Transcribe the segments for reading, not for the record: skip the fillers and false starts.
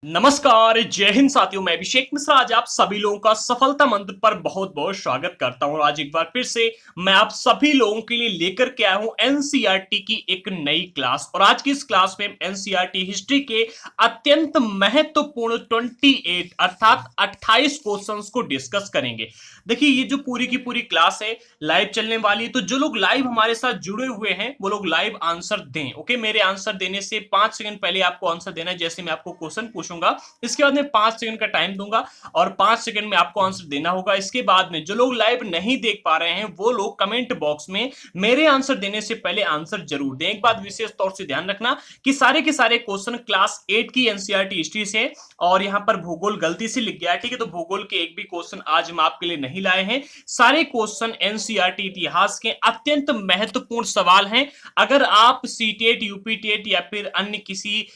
नमस्कार, जय हिंद साथियों। मैं अभिषेक मिश्रा आज आप सभी लोगों का सफलता मंत्र पर बहुत बहुत स्वागत करता हूं। आज एक बार फिर से मैं आप सभी लोगों के लिए लेकर के आया हूं एनसीईआरटी की एक नई क्लास। और आज की इस क्लास में एनसीईआरटी हिस्ट्री के अत्यंत महत्वपूर्ण 28 अर्थात 28 क्वेश्चंस को डिस्कस करेंगे। देखिए, ये जो पूरी की पूरी क्लास है लाइव चलने वाली है, तो जो लोग लाइव हमारे साथ जुड़े हुए हैं वो लोग लाइव आंसर दें। ओके, मेरे आंसर देने से 5 सेकंड पहले आपको आंसर देना है। जैसे मैं आपको क्वेश्चन पूछूंगा, इसके बाद में 5 सेकंड का टाइम दूंगा और 5 सेकंड में आपको आंसर देना होगा। इसके बाद में जो लोग लाइव नहीं देख पा रहे हैं वो लोग कमेंट बॉक्स में मेरे आंसर देने से पहले आंसर जरूर दें। एक बात विशेष तौर से ध्यान रखना कि सारे के सारे क्वेश्चन क्लास 8 की एनसीईआरटी हिस्ट्री से, और यहां पर भूगोल गलती से लिख गया है, ठीक है, तो भूगोल के एक भी क्वेश्चन आज हम आपके लिए नहीं लाए हैं। सारे क्वेश्चन एनसीईआरटी इतिहास के अत्यंत महत्वपूर्ण सवाल हैं। अगर आप सीटेट, यूपीटेट या फिर अन्य किसी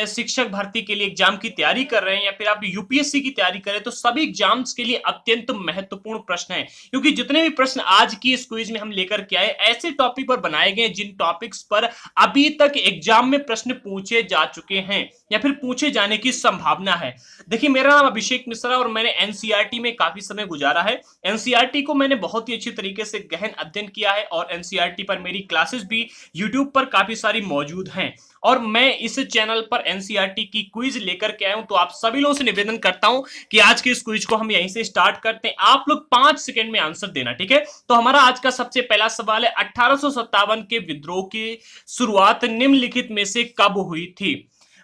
शिक्षक भर्ती के लिए एग्जाम की तैयारी कर रहे हैं या फिर आप यूपीएससी की तैयारी कर रहे हैं, तो सभी एग्जाम्स के लिए अत्यंत महत्वपूर्ण प्रश्न है। क्योंकि जितने भी प्रश्न आज की इस क्विज में हम लेकर के आए ऐसे टॉपिक पर बनाए गए जिन टॉपिक्स पर अभी तक एग्जाम में प्रश्न पूछे जा चुके हैं या फिर पूछे जाने की संभावना है। देखिए, मेरा नाम अभिषेक मिश्रा और मैंने एनसीईआरटी में काफी समय गुजारा है। एनसीईआरटी को मैंने बहुत ही अच्छी तरीके से गहन अध्ययन किया है और एनसीईआरटी पर मेरी क्लासेस भी यूट्यूब पर काफी सारी मौजूद हैं। और मैं इस चैनल पर एनसीईआरटी की क्विज लेकर के आया हूं, तो आप सभी लोगों से निवेदन करता हूं कि आज के इस क्विज को हम यहीं से स्टार्ट करते हैं। आप लोग 5 सेकंड में आंसर देना, ठीक है। तो हमारा आज का सबसे पहला सवाल है, 1857 के विद्रोह की शुरुआत निम्नलिखित में से कब हुई थी।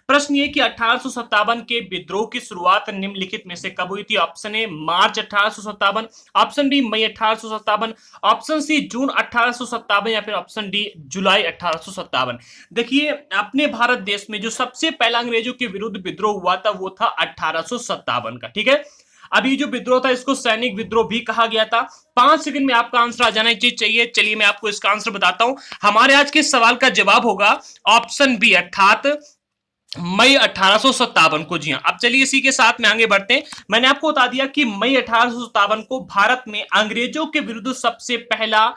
प्रश्न ये कि 1857 के विद्रोह की शुरुआत निम्नलिखित में से कब हुई थी। ऑप्शन ए मार्च 1857, ऑप्शन बी मई 1857, ऑप्शन सी जून 1857 या फिर ऑप्शन डी जुलाई 1857। देखिए, अपने भारत देश में जो सबसे पहला अंग्रेजों के विरुद्ध विद्रोह हुआ था वो था 1857 का, ठीक है। अभी जो विद्रोह था इसको सैनिक विद्रोह भी कहा गया था। 5 सेकंड में आपका आंसर आ जाना चाहिए। चलिए मैं आपको इसका आंसर बताता हूं। हमारे आज के सवाल का जवाब होगा ऑप्शन बी अर्थात मई 1857 को। जी हाँ, अब चलिए इसी के साथ में आगे बढ़ते हैं। मैंने आपको बता दिया कि मई 1857 को भारत में अंग्रेजों के विरुद्ध सबसे पहला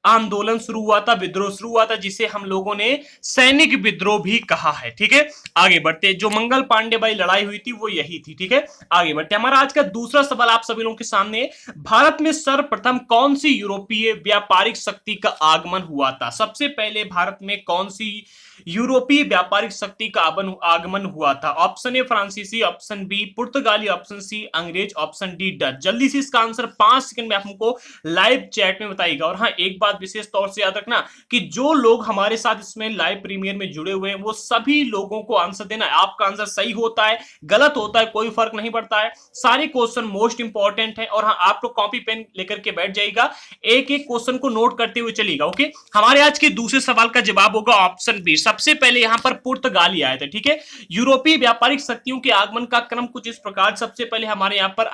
आंदोलन शुरू हुआ था, विद्रोह शुरू हुआ था, जिसे हम लोगों ने सैनिक विद्रोह भी कहा है, ठीक है। आगे बढ़ते, जो मंगल पांडे वाली लड़ाई हुई थी वो यही थी, ठीक है। आगे बढ़ते, हमारा आज का दूसरा सवाल आप सभी लोगों के सामने, भारत में सर्वप्रथम कौन सी यूरोपीय व्यापारिक शक्ति का आगमन हुआ था। सबसे पहले भारत में कौन सी यूरोपीय व्यापारिक शक्ति का आगमन हुआ था। ऑप्शन ए फ्रांसीसी, ऑप्शन बी पुर्तगाली, ऑप्शन सी अंग्रेज, ऑप्शन डी डच। जल्दी से इसका आंसर 5 सेकंड में आप हमको लाइव चैट में बताइएगा। और हाँ, एक बात विशेष तौर से याद रखना कि जो लोग हमारे साथ इसमें लाइव प्रीमियर में जुड़े हुए हैं वो सभी लोगों को आंसर देना है। आपका आंसर सही होता है, गलत होता है, कोई फर्क नहीं पड़ता है। सारे क्वेश्चन मोस्ट इंपॉर्टेंट है। और हाँ, आप लोग कॉपी पेन लेकर के बैठ जाइएगा, एक एक क्वेश्चन को नोट करते हुए चलिएगा। ओके, हमारे आज के दूसरे सवाल का जवाब होगा ऑप्शन बी। सबसे पहले यहां पर पुर्तगाली आए थे, ठीक है। यूरोपीय व्यापारिक शक्तियों के आगमन का क्रम कुछ इस प्रकार, सबसे पहले हमारे यहां पर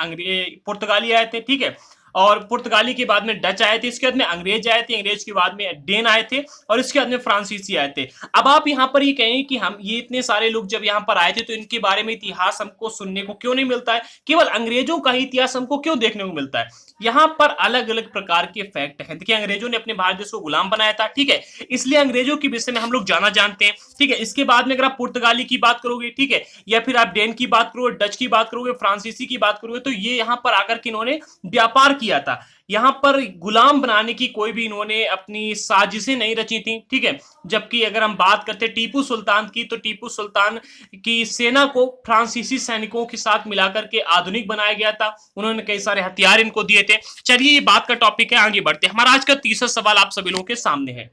पुर्तगाली आए थे, ठीक है। और पुर्तगाली के बाद में डच आए थे, इसके बाद में अंग्रेज आए थे, अंग्रेज के बाद में डेन आए थे और इसके बाद में फ्रांसीसी आए थे। अब आप यहां पर ये कहें कि हम ये इतने सारे लोग जब यहां पर आए थे तो इनके बारे में इतिहास हमको सुनने को क्यों नहीं मिलता है, केवल अंग्रेजों का ही इतिहास हमको क्यों देखने को मिलता है। यहां पर अलग अलग प्रकार के फैक्ट हैं। देखिए, अंग्रेजों ने अपने भारत देश को गुलाम बनाया था, ठीक है, इसलिए अंग्रेजों के विषय में हम लोग जाना जानते हैं, ठीक है। इसके बाद में अगर आप पुर्तगाली की बात करोगे, ठीक है, या फिर आप डेन की बात करोगे, डच की बात करोगे, फ्रांसीसी की बात करोगे, तो ये यहां पर आकर के इन्होंने व्यापार किया था। यहां पर गुलाम बनाने की कोई भी इन्होंने अपनी साजिशें नहीं रची थी, ठीक है। जबकि अगर हम बात करते टीपू सुल्तान की, तो टीपू सुल्तान की सेना को फ्रांसीसी सैनिकों के साथ मिलाकर के आधुनिक बनाया गया था। उन्होंने कई सारे हथियार इनको दिए थे। चलिए, ये बात का टॉपिक है, आगे बढ़ते हैं। हमारा आज का तीसरा सवाल आप सभी लोगों के सामने है,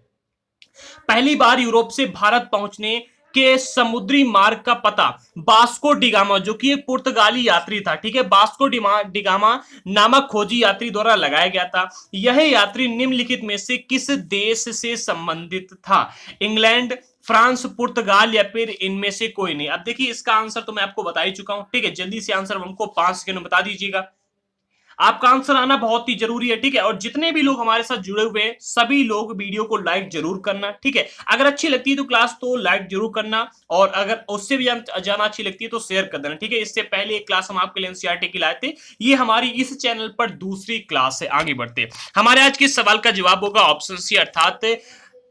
पहली बार यूरोप से भारत पहुंचने के समुद्री मार्ग का पता बास्को डिगामा, जो कि एक पुर्तगाली यात्री था, ठीक है, बास्को डिगामा नामक खोजी यात्री द्वारा लगाया गया था। यह यात्री निम्नलिखित में से किस देश से संबंधित था। इंग्लैंड, फ्रांस, पुर्तगाल या फिर इनमें से कोई नहीं। अब देखिए, इसका आंसर तो मैं आपको बता ही चुका हूं, ठीक है। जल्दी से आंसर हमको 5 सेकंड में बता दीजिएगा। आपका आंसर आना बहुत ही जरूरी है, ठीक है। और जितने भी लोग हमारे साथ जुड़े हुए हैं सभी लोग वीडियो को लाइक जरूर करना, ठीक है। अगर अच्छी लगती है तो क्लास तो लाइक जरूर करना, और अगर उससे भी ज्यादा अच्छी लगती है तो शेयर कर देना, ठीक है। इससे पहले एक क्लास हम आपके लिए एनसीईआरटी की लाए थे, ये हमारी इस चैनल पर दूसरी क्लास है। आगे बढ़ते, हमारे आज के सवाल का जवाब होगा ऑप्शन सी अर्थात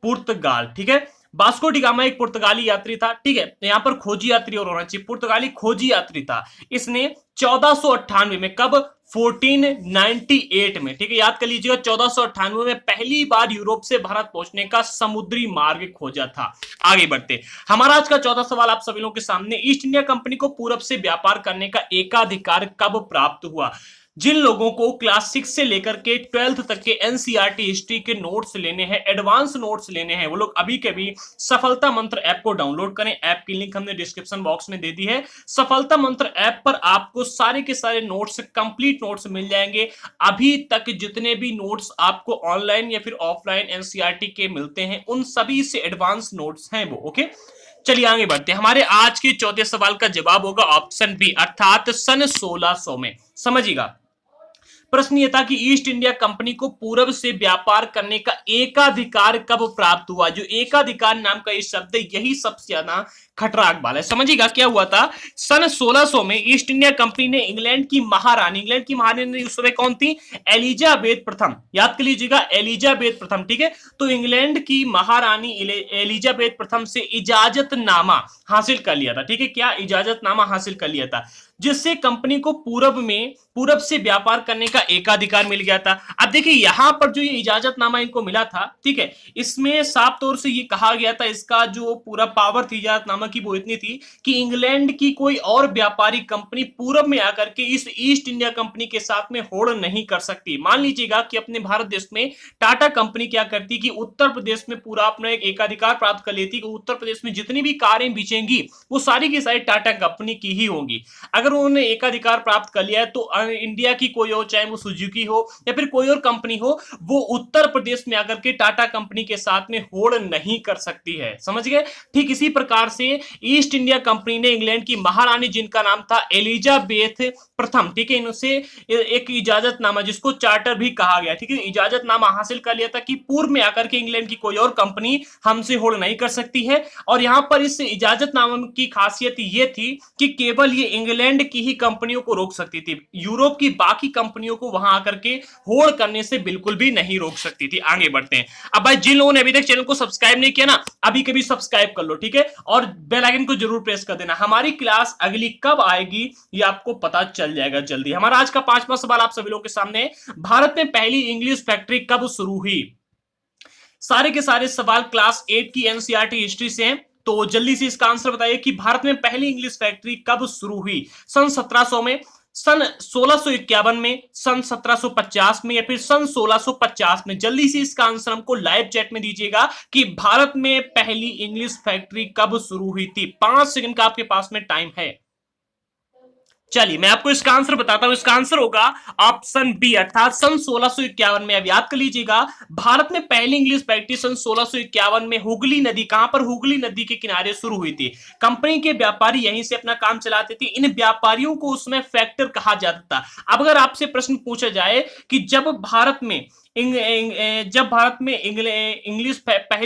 पुर्तगाल, ठीक है। वास्को डी गामा एक पुर्तगाली यात्री था, ठीक है, तो यहां पर खोजी यात्री और होना चाहिए, पुर्तगाली खोजी यात्री था। इसने 1498 में, कब, 1498 में, ठीक है, याद कर लीजिएगा, 1498 में पहली बार यूरोप से भारत पहुंचने का समुद्री मार्ग खोजा था। आगे बढ़ते, हमारा आज का चौथा सवाल आप सभी लोगों के सामने, ईस्ट इंडिया कंपनी को पूरब से व्यापार करने का एकाधिकार कब प्राप्त हुआ? जिन लोगों को क्लास 6 से लेकर के 12th तक के एनसीईआरटी हिस्ट्री के नोट्स लेने हैं, एडवांस नोट्स लेने हैं, वो लोग अभी के भी सफलता मंत्र ऐप को डाउनलोड करें। ऐप की लिंक हमने डिस्क्रिप्शन बॉक्स में दे दी है। सफलता मंत्र ऐप पर आपको सारे के सारे नोट्स, कंप्लीट नोट्स मिल जाएंगे। अभी तक जितने भी नोट्स आपको ऑनलाइन या फिर ऑफलाइन एनसीईआरटी के मिलते हैं, उन सभी से एडवांस नोट्स हैं वो, ओके। चलिए आगे बढ़ते हैं। हमारे आज के चौथे सवाल का जवाब होगा ऑप्शन बी, अर्थात सन 1600 में। समझिएगा, प्रश्न यह था कि ईस्ट इंडिया कंपनी को पूरब से व्यापार करने का एकाधिकार कब प्राप्त हुआ। जो एकाधिकार नाम का ये शब्द है, यही सबसे ज्यादा खतरनाक वाला है। समझिएगा क्या हुआ था, सन 1600 में ईस्ट इंडिया कंपनी ने इंग्लैंड की महारानी उस समय कौन थी, एलिजाबेथ प्रथम, याद कर लीजिएगा, एलिजाबेथ प्रथम, ठीक है। तो इंग्लैंड की महारानी एलिजाबेथ प्रथम से इजाजतनामा हासिल कर लिया था, ठीक है, क्या इजाजतनामा हासिल कर लिया था, जिससे कंपनी को पूरब से व्यापार करने का एकाधिकार मिल गया था। अब देखिए यहां पर जो ये इजाजतनामा इनको मिला था, ठीक है, इसमें साफ तौर से ये कहा गया था, इसका जो पूरा पावर थी इजाजतनामा की वो इतनी थी कि इंग्लैंड की कोई और व्यापारी कंपनी पूरब में आकर के इस ईस्ट इंडिया कंपनी के साथ में होड़ नहीं कर सकती। मान लीजिएगा कि अपने भारत देश में टाटा कंपनी क्या करती कि उत्तर प्रदेश में पूरा अपना एक एकाधिकार प्राप्त कर लेती कि उत्तर प्रदेश में जितनी भी कारें बिचेंगी वो सारी की सारी टाटा कंपनी की ही होंगी। अगर उन्होंने एकाधिकार प्राप्त कर लिया है तो इंडिया की कोई और, चाहे वो सुजुकी हो या फिर कोई और कंपनी हो, वो उत्तर प्रदेश में आकर के टाटा कंपनी के साथ में होड़ नहीं कर सकती है। समझ गए? ठीक इसी प्रकार से ईस्ट इंडिया कंपनी ने इंग्लैंड की महारानी, जिनका नाम था एलिजाबेथ प्रथम, ठीक है, इनसे एक इजाजतनामा, जिसको चार्टर भी कहा गया, ठीक है, इजाजतनामा हासिल कर लिया था कि पूर्व में आकर के इंग्लैंड की कोई और कंपनी हमसे होड़ नहीं कर सकती है। और यहां पर इस इजाजतनामा की खासियत ये थी कि केवल ये इंग्लैंड की ही कंपनियों को रोक सकती थी, यूरोप की बाकी कंपनियों को वहां आकर के होड़ करने से बिल्कुल भी नहीं रोक सकती थी। आगे बढ़ते हैं। अब भाई जिन लोगों ने अभी तक चैनल को सब्सक्राइब नहीं किया ना, अभी कभी सब्सक्राइब कर लो, ठीक है, और बेल आइकन को जरूर प्रेस कर देना। हमारी क्लास अगली कब आएगी ये आपको पता चल जाएगा जल्दी। हमारा आज का 5वां सवाल आप सभी लोगों के सामने, भारत में पहली इंग्लिश फैक्ट्री कब शुरू हुई? सारे के सारे सवाल क्लास 8 की एनसीईआरटी हिस्ट्री से हैं, तो जल्दी से इसका आंसर बताइए कि भारत में पहली इंग्लिश फैक्ट्री कब शुरू हुई? सन 1700 में, सन 1651 में, सन 1750 में, या फिर सन 1650 में? जल्दी से इसका आंसर हमको लाइव चैट में दीजिएगा कि भारत में पहली इंग्लिश फैक्ट्री कब शुरू हुई थी। 5 सेकंड का आपके पास में टाइम है। चलिए मैं आपको इसका आंसर बताता हूं। इसका आंसर होगा ऑप्शन बी, अर्थात सन 1651 में। अब याद कर लीजिएगा, भारत में पहली इंग्लिश फैक्ट्री सन 1651 में हुगली नदी, कहां पर, हुगली नदी के किनारे शुरू हुई थी। कंपनी के व्यापारी यहीं से अपना काम चलाते थे। इन व्यापारियों को उसमें फैक्टर कहा जाता था। अब अगर आपसे प्रश्न पूछा जाए कि जब भारत में पहली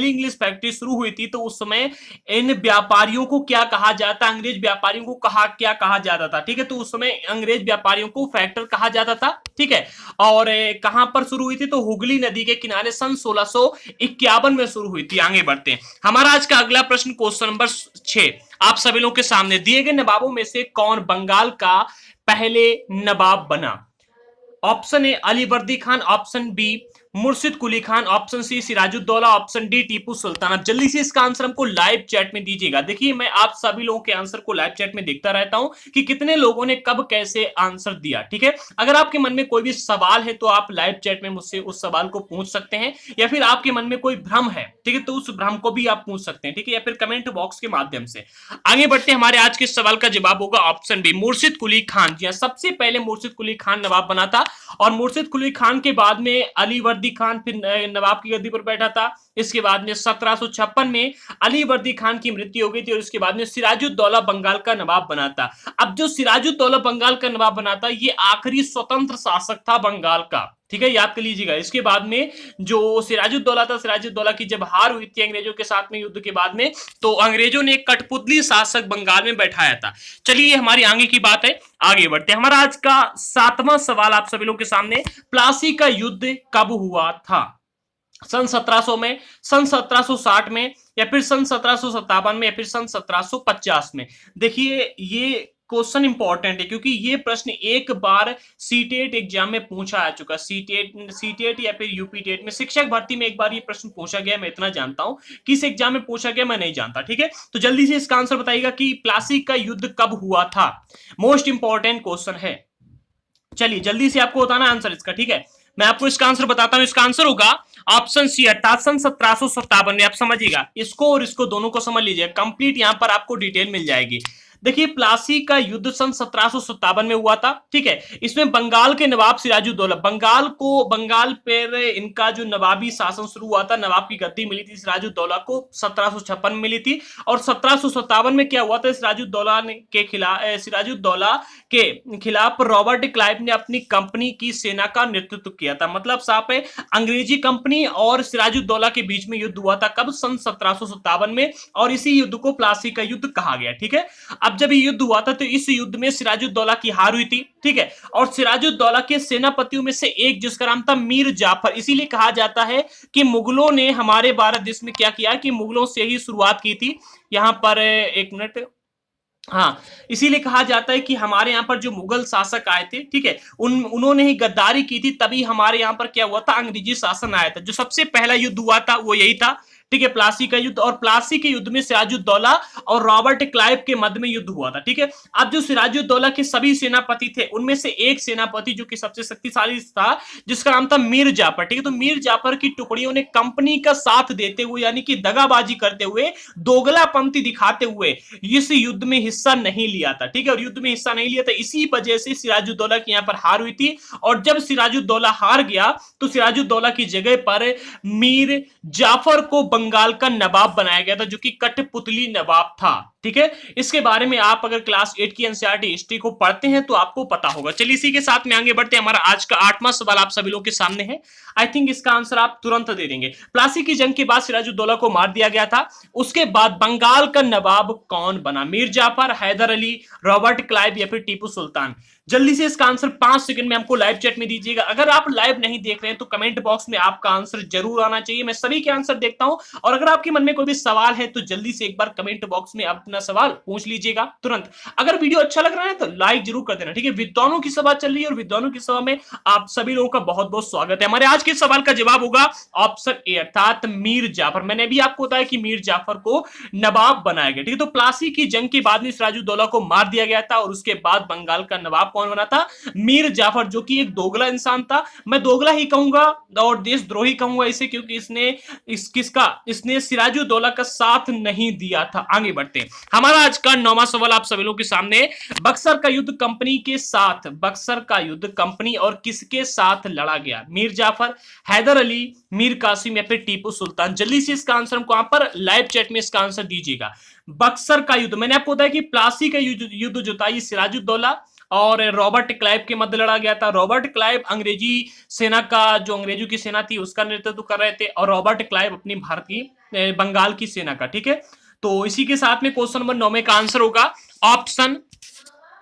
इंग्लिश फैक्ट्री शुरू हुई थी तो उस समय इन व्यापारियों को क्या कहा जाता, अंग्रेज व्यापारियों को क्या कहा जाता था, ठीक है, तो उस समय अंग्रेज व्यापारियों को फैक्टर कहा जाता था, ठीक है। और कहां पर शुरू हुई थी, तो हुगली नदी के किनारे सन 1651 में शुरू हुई थी। आगे बढ़ते हैं। हमारा आज का अगला प्रश्न, क्वेश्चन नंबर 6 आप सभी लोगों के सामने, दिए गए नवाबों में से कौन बंगाल का पहले नवाब बना? Option A Alivardi Khan, option B Murshid Quli Khan, option C Sirajuddaula, option D Tipu Sultan. अब जल्दी से इसका आंसर हमको लाइव चैट में दीजिएगा। देखिए मैं आप सभी लोगों के आंसर को लाइव चैट में देखता रहता हूं कि कितने लोगों ने कब कैसे आंसर दिया, ठीक है। अगर आपके मन में कोई भी सवाल है तो आप लाइव चैट में मुझसे उस सवाल को पूछ सकते हैं, या फिर आपके मन में कोई भ्रम है, ठीक है, तो उस भ्रम को भी आप पूछ सकते हैं, ठीक है, या फिर कमेंट बॉक्स के माध्यम से। आगे बढ़ते हैं। हमारे आज के सवाल का जवाब होगा ऑप्शन बी, मुर्शिद कुली खान। जी सबसे पहले मुर्शिद कुली खान नवाब बना था, और मुर्शिद कुली खान के बाद में अलीवर्दी खान फिर नवाब की गद्दी पर बैठा था। इसके बाद में 1756 में अलीवर्दी खान की मृत्यु हो गई थी, और इसके बाद में सिराजुद्दौला बंगाल का नवाब बना था। अब जो सिराजुद्दौला बंगाल का नवाब बना था, ये आखिरी स्वतंत्र शासक था बंगाल का, ठीक है, याद कर लीजिएगा। इसके बाद में जो सिराजुद्दौला था, सिराजुद्दौला की जब हार हुई थी अंग्रेजों के साथ में युद्ध के बाद में, तो अंग्रेजों ने एक कठपुतली शासक बंगाल में बैठाया था। चलिए ये हमारी आगे की बात है, आगे बढ़ते हैं। हमारा आज का 7वां सवाल आप सभी लोगों के सामने, प्लासी का युद्ध कब हुआ था? सन 1700 में, सन 1760 में, या फिर सन 1757 में, या फिर सन 1750 में? देखिए ये क्वेश्चन इंपॉर्टेंट है क्योंकि ये प्रश्न एक बार सीटेट एग्जाम में पूछा आ चुका। सीटेट या फिर यूपी टेट में, शिक्षक भर्ती में एक बार ये प्रश्न पूछा गया, मैं इतना जानता हूं। किस एग्जाम में पूछा गया मैं नहीं जानता, ठीक है। तो जल्दी से इसका आंसर बताइएगा कि प्लासी का युद्ध कब हुआ था। मोस्ट इंपॉर्टेंट क्वेश्चन है। चलिए जल्दी से आपको बताना आंसर इसका, ठीक है। मैं आपको इसका आंसर बताता हूं। इसका आंसर होगा ऑप्शन सी, अर्थात सन 1757 में। आप समझिएगा इसको और इसको, दोनों को समझ लीजिए, कंप्लीट यहां पर आपको डिटेल मिल जाएगी। देखिए प्लासी का युद्ध सन 1757 में हुआ था, ठीक है। इसमें बंगाल के नवाब सिराजुद्दौला, बंगाल पर इनका जो नवाबी शासन शुरू हुआ था, नवाब की गद्दी मिली थी सिराजुद्दौला को 1756 में मिली थी। और 1757 में क्या हुआ था, सिराजुद्दौला के खिलाफ रॉबर्ट क्लाइव ने अपनी कंपनी की सेना का नेतृत्व किया था। मतलब साफ है, अंग्रेजी कंपनी और सिराजुद्दौला के बीच में युद्ध हुआ था। कब? सन 1757 में। और इसी युद्ध को प्लासी का युद्ध कहा गया, ठीक है। अब जब ये युद्ध हुआ था तो इस युद्ध में सिराजुद्दौला की हार हुई थी, ठीक है। और सिराजुद्दौला के सेनापतियों में से एक, जिसका नाम था मीर जाफर, इसीलिए कहा जाता है कि मुगलों ने हमारे भारत देश में क्या किया कि मुगलों से ही शुरुआत की थी। यहां पर एक मिनट, हाँ, इसीलिए कहा जाता है कि हमारे यहाँ पर जो मुगल शासक आए थे, ठीक है, उन्होंने ही गद्दारी की थी, तभी हमारे यहाँ पर क्या हुआ था, अंग्रेजी शासन आया था। जो सबसे पहला युद्ध हुआ था वो यही था, ठीक है, प्लासी का युद्ध। और प्लासी के युद्ध में सिराजुद्दौला और रॉबर्ट क्लाइव के मध्य में युद्ध हुआ था, ठीक है। अब जो सिराजुद्दौला के सभी सेनापति थे, उनमें से एक सेनापति जो कि सबसे शक्तिशाली था, जिसका नाम था मीर जाफर, ठीक है। तो मीर जाफर की टुकड़ियों ने कंपनी का साथ देते हुए, यानी कि दगाबाजी करते हुए, दोगलापंथी दिखाते हुए इस युद्ध में हिस्सा नहीं लिया था, ठीक है। और युद्ध में हिस्सा नहीं लिया था, इसी वजह से सिराजुद्दौला की यहां पर हार हुई थी। और जब सिराजुद्दौला हार गया तो सिराजुद्दौला की जगह पर मीर जाफर को बंगाल का नवाब बनाया गया था, जो कि कठपुतली नवाब था, ठीक है। इसके बारे में आप अगर क्लास 8 की एनसीईआरटी हिस्ट्री को पढ़ते हैं तो आपको पता होगा। चलिए इसी के साथ में आगे बढ़ते हैं। हमारा आज का 8वां सवाल आप सभी लोगों के सामने है। आई थिंक इसका आंसर आप तुरंत दे देंगे। प्लासी की जंग के बाद सिराजुद्दौला को मार दिया गया था। उसके बाद बंगाल का नवाब कौन बना? मीर जाफर, हैदर अली, रॉबर्ट क्लाइव, या फिर टीपू सुल्तान? जल्दी से इसका आंसर 5 सेकंड में हमको लाइव चैट में दीजिएगा। अगर आप लाइव नहीं देख रहे हैं तो कमेंट बॉक्स में आपका आंसर जरूर आना चाहिए। मैं सभी के आंसर देखता हूं। और अगर आपके मन में कोई भी सवाल है तो जल्दी से एक बार कमेंट बॉक्स में अपना सवाल पूछ लीजिएगा तुरंत। अगर वीडियो अच्छा लग रहा है तो लाइक जरूर कर देना, ठीक है। विद्वानों की सभा चल रही है और विद्वानों की सभा में आप सभी लोगों का बहुत बहुत स्वागत है। हमारे आज के सवाल का जवाब होगा ऑप्शन ए, अर्थात मीर जाफर। मैंने भी आपको बताया कि मीर जाफर को नवाब बनाया गया, ठीक है। तो प्लासी की जंग के बाद में सिराजुद्दौला को मार दिया गया था और उसके बाद बंगाल का नवाब कौन बना था? मीर जाफर, जो कि एक दोगला इंसान था। मैं दोगला ही कहूंगा और देशद्रोही कहूंगा इसे, क्योंकि इसने सिराजुद्दौला का साथ नहीं दिया था। आगे बढ़ते हैं। हमारा आज का 9वां सवाल आप सभी लोगों के सामने। बक्सर का युद्ध कंपनी के साथ, बक्सर का युद्ध कंपनी और किसके साथ लड़ा गया? मीर जाफर, हैदर अली, मीर कासिम, या फिर टीपू सुल्तान? जल्दी से इसका आंसर हमको यहां पर लाइव चैट में इसका आंसर दीजिएगा। बक्सर का युद्ध, मैंने आपको बताया कि प्लासी का युद्ध जो था ये सिराजुद्दौला और रॉबर्ट क्लाइव के मध्य लड़ा गया था। रॉबर्ट क्लाइव अंग्रेजी सेना का, जो अंग्रेजों की सेना थी उसका नेतृत्व कर रहे थे, और रॉबर्ट क्लाइव अपनी भारत की बंगाल की सेना का, ठीक है। तो इसी के साथ में क्वेश्चन नंबर 9 में का आंसर होगा ऑप्शन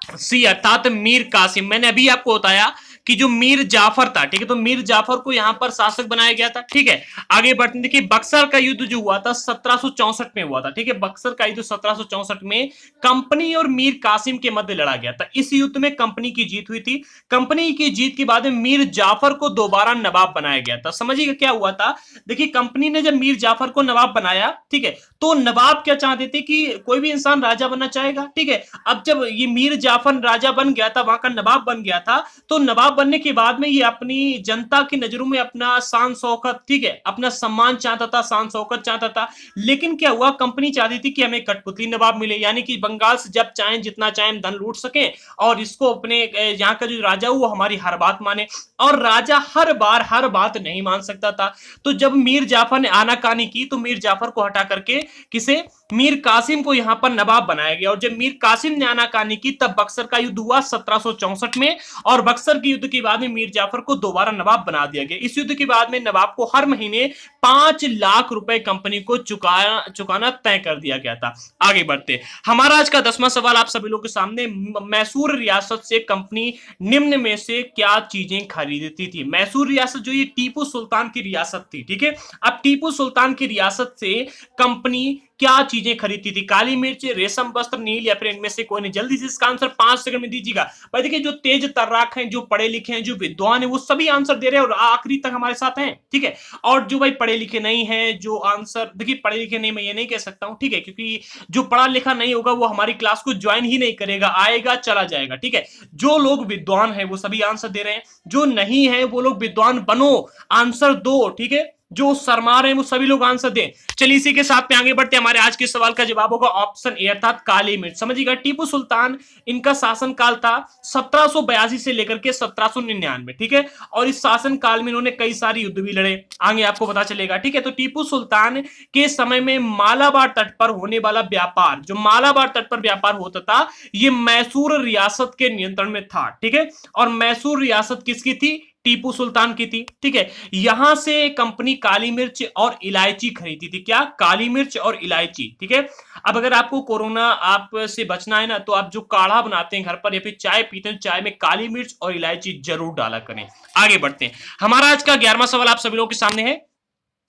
सी, अर्थात मीर कासिम। मैंने अभी आपको बताया कि जो मीर जाफर था, ठीक है, तो मीर जाफर को यहां पर शासक बनाया गया था, ठीक है। आगे बढ़ते देखिए, बक्सर का युद्ध जो हुआ था 1764 में हुआ था, ठीक है। बक्सर का युद्ध 1764 में कंपनी और मीर कासिम के मध्य लड़ा गया था। इस युद्ध में कंपनी की जीत हुई थी। कंपनी की जीत के बाद में मीर जाफर को दोबारा नवाब बनाया गया था। समझिएगा क्या हुआ था। देखिए कंपनी ने जब मीर जाफर को नवाब बनाया, ठीक है, तो नवाब क्या चाहते थे कि कोई भी इंसान राजा बनना चाहेगा, ठीक है। अब जब ये मीर जाफर राजा बन गया था, वहां का नवाब बन गया था, तो नवाब बनने के बाद में ये अपनी जनता की नजरों में अपना शान शौकत, ठीक है, अपना सम्मान चाहता था, शान शौकत चाहता था। लेकिन क्या हुआ, कंपनी चाहती थी कि हमें कठपुतली नवाब मिले, यानी कि बंगाल से जब चाहें जितना चाहें धन लूट सके, और इसको अपने यहाँ का जो राजा वो हमारी हर बात माने। और राजा हर बात नहीं मान सकता था। तो जब मीर जाफर ने आनाकानी की तो मीर जाफर को हटा करके किसे, मीर कासिम को यहां पर नवाब बनाया गया। और जब मीर कासिम ने आनाकानी की तब बक्सर का युद्ध हुआ 1764 में। और बक्सर के युद्ध युद्ध के बाद में मीर जाफर को दोबारा नवाब बना दिया गया। इस युद्ध के बाद में नवाब को हर महीने 5 लाख रुपए कंपनी को चुकाना तय कर दिया गया था। आगे बढ़ते, हमारा आज का 10वां सवाल आप सभी लोगों के सामने, मैसूर रियासत से कंपनी निम्न में से क्या चीजें खरीदती थी? मैसूर रियासत जो ये टीपू सुल्तान की रियासत थी, ठीक है। अब टीपू सुल्तान की रियासत से कंपनी क्या चीजें खरीदती थी? काली मिर्च, रेशम वस्त्र, नील, या फिर इनमें से कोई नहीं? जल्दी से इसका आंसर 5 सेकंड में दीजिएगा। भाई देखिए, जो तेज तर्राक हैं, जो पढ़े लिखे हैं, जो विद्वान है, वो सभी आंसर दे रहे हैं और आखिरी तक हमारे साथ हैं, ठीक है। और जो भाई पढ़े लिखे नहीं है, जो आंसर, देखिए पढ़े लिखे नहीं, मैं ये नहीं कह सकता हूं, ठीक है, क्योंकि जो पढ़ा लिखा नहीं होगा वो हमारी क्लास को ज्वाइन ही नहीं करेगा, आएगा चला जाएगा, ठीक है। जो लोग विद्वान है वो सभी आंसर दे रहे हैं, जो नहीं है वो लोग विद्वान बनो, आंसर दो, ठीक है। जो शर्मा रहे हैं वो सभी लोग आंसर दें। चलिए इसी के साथ में आगे बढ़ते हैं। हमारे आज के सवाल का जवाब होगा ऑप्शन ए अर्थात काली मिर्च। समझिएगा, टीपू सुल्तान, इनका शासनकाल था 1782 से लेकर के 1799, ठीक है। और इस शासन काल में इन्होंने कई सारे युद्ध भी लड़े, आगे आपको पता चलेगा, ठीक है। तो टीपू सुल्तान के समय में मालाबार तट पर होने वाला व्यापार, जो मालाबार तट पर व्यापार होता था, ये मैसूर रियासत के नियंत्रण में था, ठीक है। और मैसूर रियासत किसकी थी? टीपू सुल्तान की थी, ठीक है। यहां से कंपनी काली मिर्च और इलायची खरीदी थी। क्या? काली मिर्च और इलायची, ठीक है। अब अगर आपको कोरोना आप से बचना है ना, तो आप जो काढ़ा बनाते हैं घर पर या फिर चाय पीते हैं, चाय में काली मिर्च और इलायची जरूर डाला करें। आगे बढ़ते हैं। हमारा आज का 11वां सवाल आप सभी लोगों के सामने है,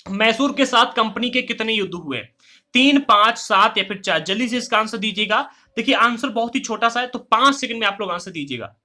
मैसूर के साथ कंपनी के कितने युद्ध हुए? 3, 5, 7 या फिर 4? जल्दी से इसका आंसर दीजिएगा। देखिए आंसर बहुत ही छोटा सा है, तो 5 सेकंड में आप लोग आंसर दीजिएगा।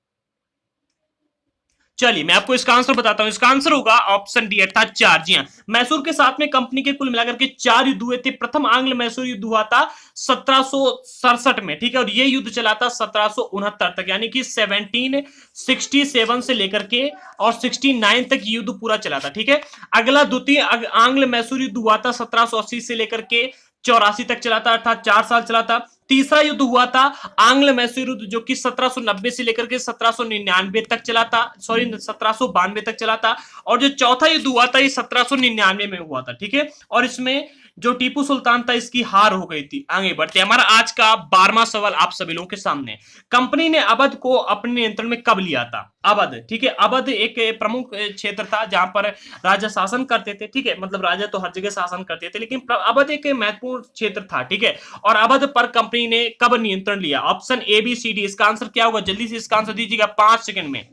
चलिए मैं आपको इसका आंसर बताता हूं। इसका आंसर होगा ऑप्शन डी अर्थात 4। जी हां, मैसूर के साथ में कंपनी के कुल मिलाकर के 4 युद्ध हुए थे। प्रथम आंग्ल मैसूर युद्ध हुआ था 1767 में, ठीक है। और ये युद्ध चला था 1769 तक, यानी कि 1767 से लेकर के और 69 तक युद्ध पूरा चला था, ठीक है। अगला द्वितीय आंग्ल मैसूर युद्ध हुआ था 1780 से लेकर के 84 तक चला था, अर्थात 4 साल चला था। तीसरा युद्ध हुआ था आंग्ल मैसूर युद्ध, जो कि 1790 से लेकर के 1799 तक चला था, सॉरी 1792 तक चला था। और जो चौथा युद्ध हुआ था ये 1799 में हुआ था, ठीक है। और इसमें जो टीपू सुल्तान था इसकी हार हो गई थी। आगे बढ़ते हैं। हमारा आज का 12वां सवाल आप सभी लोगों के सामने, कंपनी ने अवध को अपने नियंत्रण में कब लिया था? अवध, ठीक है। अवध एक प्रमुख क्षेत्र था जहां पर राजा शासन करते थे, ठीक है। मतलब राजा तो हर जगह शासन करते थे, लेकिन अवध एक महत्वपूर्ण क्षेत्र था, ठीक है। और अवध पर कंपनी ने कब नियंत्रण लिया? Option A B C D, इसका आंसर क्या होगा? जल्दी से इसका आंसर दीजिएगा 5 सेकंड में।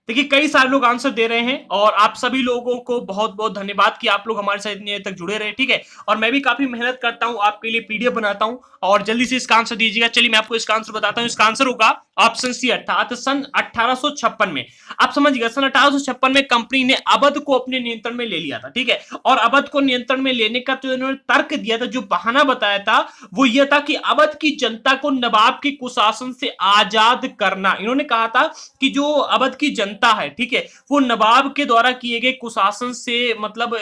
देखिए कई सारे लोग आंसर दे रहे हैं और आप सभी लोगों को बहुत बहुत धन्यवाद कि आप लोग हमारे साथ इतने तक जुड़े रहे, ठीक है। और मैं भी काफी मेहनत करता हूं, आपके लिए पीडीएफ बनाता हूं, और जल्दी से इसका आंसर दीजिएगा। चलिए मैं आपको इसका आंसर बताता हूं। इसका आंसर होगा ऑप्शन सी अर्थात सन 1856 में। आप समझिएगा, सन 1856 में कंपनी ने अवध को अपने नियंत्रण में ले लिया था, ठीक है। और अवध को नियंत्रण में लेने का जो इन्होंने तर्क दिया था, जो बहाना बताया था, वो यह था कि अवध की जनता को नवाब के कुशासन से आजाद करना। इन्होंने कहा था कि जो अवध की जनता है, ठीक है, वो नवाब के द्वारा किए गए कुशासन से, मतलब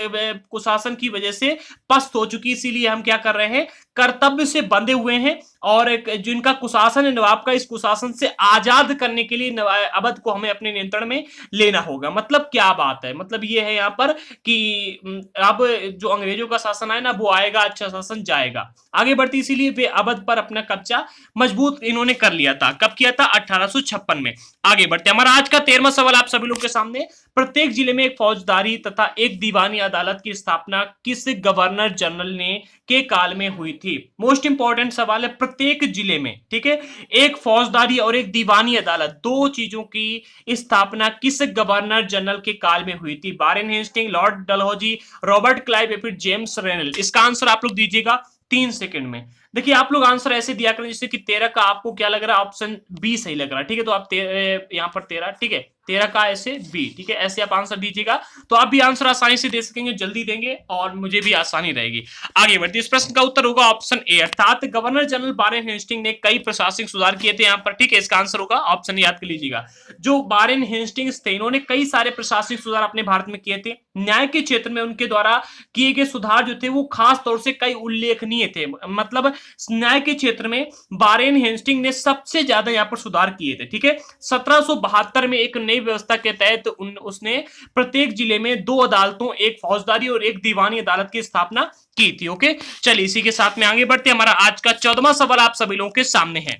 कुशासन की वजह से पस्त हो चुकी, इसीलिए हम क्या कर रहे हैं, कर्तव्य से बंधे हुए हैं। और जो इनका कुशासन है नवाब का, इस कुशासन से आजाद करने के लिए अवध को हमें अपने नियंत्रण में लेना होगा। मतलब क्या बात है, मतलब ये है यहाँ पर कि अब जो अंग्रेजों का शासन है ना, वो आएगा, अच्छा शासन जाएगा। आगे बढ़ती, इसीलिए वे अवध पर अपना कब्जा मजबूत इन्होंने कर लिया था। कब किया था? 1856 में। आगे बढ़ते, हमारा आज का 13वां सवाल आप सभी लोग के सामने, प्रत्येक जिले में एक फौजदारी तथा एक दीवानी अदालत की स्थापना किस गवर्नर जनरल ने के काल में हुई थी? मोस्ट इंपॉर्टेंट सवाल है। प्रत्येक जिले में, ठीक है, एक फौजदारी और एक दीवानी अदालत, दो चीजों की स्थापना किस गवर्नर जनरल के काल में हुई थी? Warren Hasting, Lord Dalhousie, Robert Clive या फिर जेम्स रेनल? इसका आंसर आप लोग दीजिएगा 3 सेकंड में। देखिए आप लोग आंसर ऐसे दिया करें जैसे कि 13 का आपको क्या लग रहा है, ऑप्शन बी सही लग रहा है, ठीक है। तो आप यहाँ पर 13, ठीक है, 13 का ऐसे बी, ठीक है, ऐसे आप आंसर दीजिएगा, तो आप भी आंसर आसानी से दे सकेंगे, जल्दी देंगे और मुझे भी आसानी रहेगी। आगे बढ़ते, इस प्रश्न का उत्तर होगा ऑप्शन ए अर्थात गवर्नर जनरल वारेन हेस्टिंग ने कई प्रशासनिक सुधार किए थे यहाँ पर, ठीक है। इसका आंसर होगा ऑप्शन, याद कर लीजिएगा, जो वारेन हेस्टिंग्स थे, इन्होंने कई सारे प्रशासनिक सुधार अपने भारत में किए थे। न्याय के क्षेत्र में उनके द्वारा किए गए सुधार जो थे वो खास तौर से कई उल्लेखनीय थे। मतलब न्याय के क्षेत्र में वारेन हेस्टिंग ने सबसे ज्यादा यहाँ पर सुधार किए थे, ठीक है। 1772 में एक नई व्यवस्था के तहत उसने प्रत्येक जिले में 2 अदालतों, एक फौजदारी और एक दीवानी अदालत की स्थापना की थी। ओके, चलिए इसी के साथ में आगे बढ़ते, हमारा आज का 14वां सवाल आप सभी लोगों के सामने है।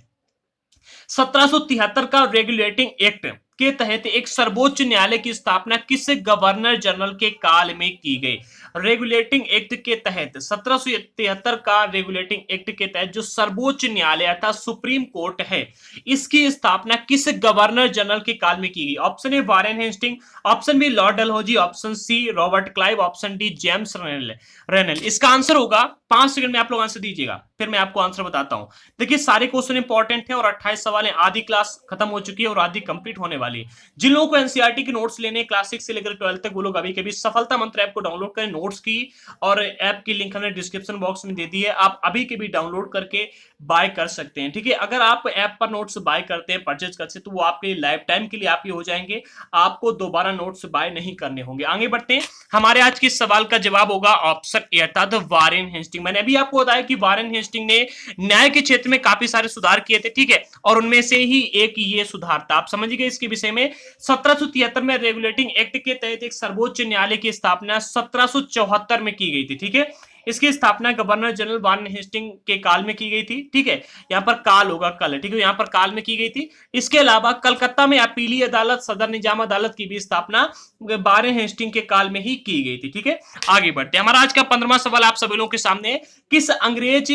1773 का रेगुलेटिंग एक्ट के तहत एक सर्वोच्च न्यायालय की स्थापना किस गवर्नर जनरल के काल में की गई? रेगुलेटिंग एक्ट के तहत 1773 का रेगुलेटिंग एक्ट के तहत जो सर्वोच्च न्यायालय अर्थात सुप्रीम कोर्ट है, इसकी स्थापना किस गवर्नर जनरल के काल में की गई? Option A Warren Hasting, option B Lord Dalhousie, option C Robert Clive, option D James Rennell. इसका आंसर होगा 5 सेकंड में आप लोग आंसर दीजिएगा, फिर मैं आपको आंसर बताता हूं। देखिए सारे क्वेश्चन इंपॉर्टेंट है और 28 सवाल है। आधी क्लास खत्म हो चुकी है और आधी कंप्लीट होने वाली है। जिन लोगों को एनसीईआरटी के नोट्स लेने क्लास 6 से लेकर 12 तक, वो लोग अभी के भी सफलता मंत्र ऐप को डाउनलोड करें। नोट्स की और ऐप की लिंक हमने डिस्क्रिप्शन बॉक्स में दे दी है, आप अभी के भी डाउनलोड करके बाय कर सकते हैं। ठीक है, अगर आप ऐप पर नोट्स बाय करते हैं, परचेज करते हैं, तो वो आपके लाइफ टाइम के लिए आप ही हो जाएंगे, आपको दोबारा नोट्स बाय नहीं करने होंगे। आगे बढ़ते हैं, हमारे आज के सवाल का जवाब होगा ऑप्शन ए अर्थात वारेन हेस्टिंग। मैंने अभी आपको बताया कि वारेन हेस्टिंग ने न्याय के क्षेत्र में काफी सारे सुधार किए थे, ठीक है, और उनमें से ही एक ये सुधार था। आप समझ गए इसके विषय में। 1773 में रेगुलेटिंग एक्ट के तहत एक सर्वोच्च न्यायालय की स्थापना 1774 में की गई थी। ठीक है, इसकी स्थापना गवर्नर जनरल वारेन हेस्टिंग के काल में की गई थी। ठीक है, यहां पर काल होगा कल, ठीक है, यहां पर काल में की गई थी। इसके अलावा कलकत्ता में अपीली अदालत, सदर निजाम अदालत की भी स्थापना वारेन हेस्टिंग के काल में ही की गई थी। ठीक है, आगे बढ़ते हैं। हमारा आज का 15वां सवाल आप सभी लोगों के सामने, किस अंग्रेज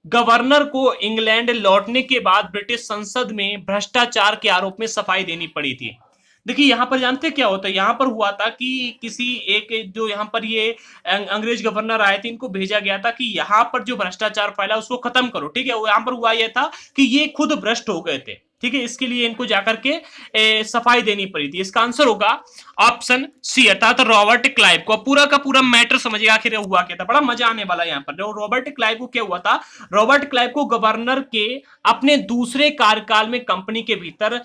गवर्नर को इंग्लैंड लौटने के बाद ब्रिटिश संसद में भ्रष्टाचार के आरोप में सफाई देनी पड़ी थी? देखिए यहां पर जानते क्या होता है, यहां पर हुआ था कि किसी एक जो यहां पर ये अंग्रेज गवर्नर आए थे, इनको भेजा गया था कि यहां पर जो भ्रष्टाचार फैला उसको खत्म करो। ठीक है, यहां पर हुआ यह था कि ये खुद भ्रष्ट हो गए थे। ठीक है, इसके लिए इनको जाकर के सफाई देनी पड़ी थी। इसका आंसर होगा ऑप्शन सी अर्थात रॉबर्ट क्लाइव को। पूरा का पूरा मैटर समझिए आखिर हुआ क्या था, बड़ा मजा आने वाला है यहाँ पर। रॉबर्ट क्लाइव को क्या हुआ था, रॉबर्ट क्लाइव को गवर्नर के अपने दूसरे कार्यकाल में कंपनी के भीतर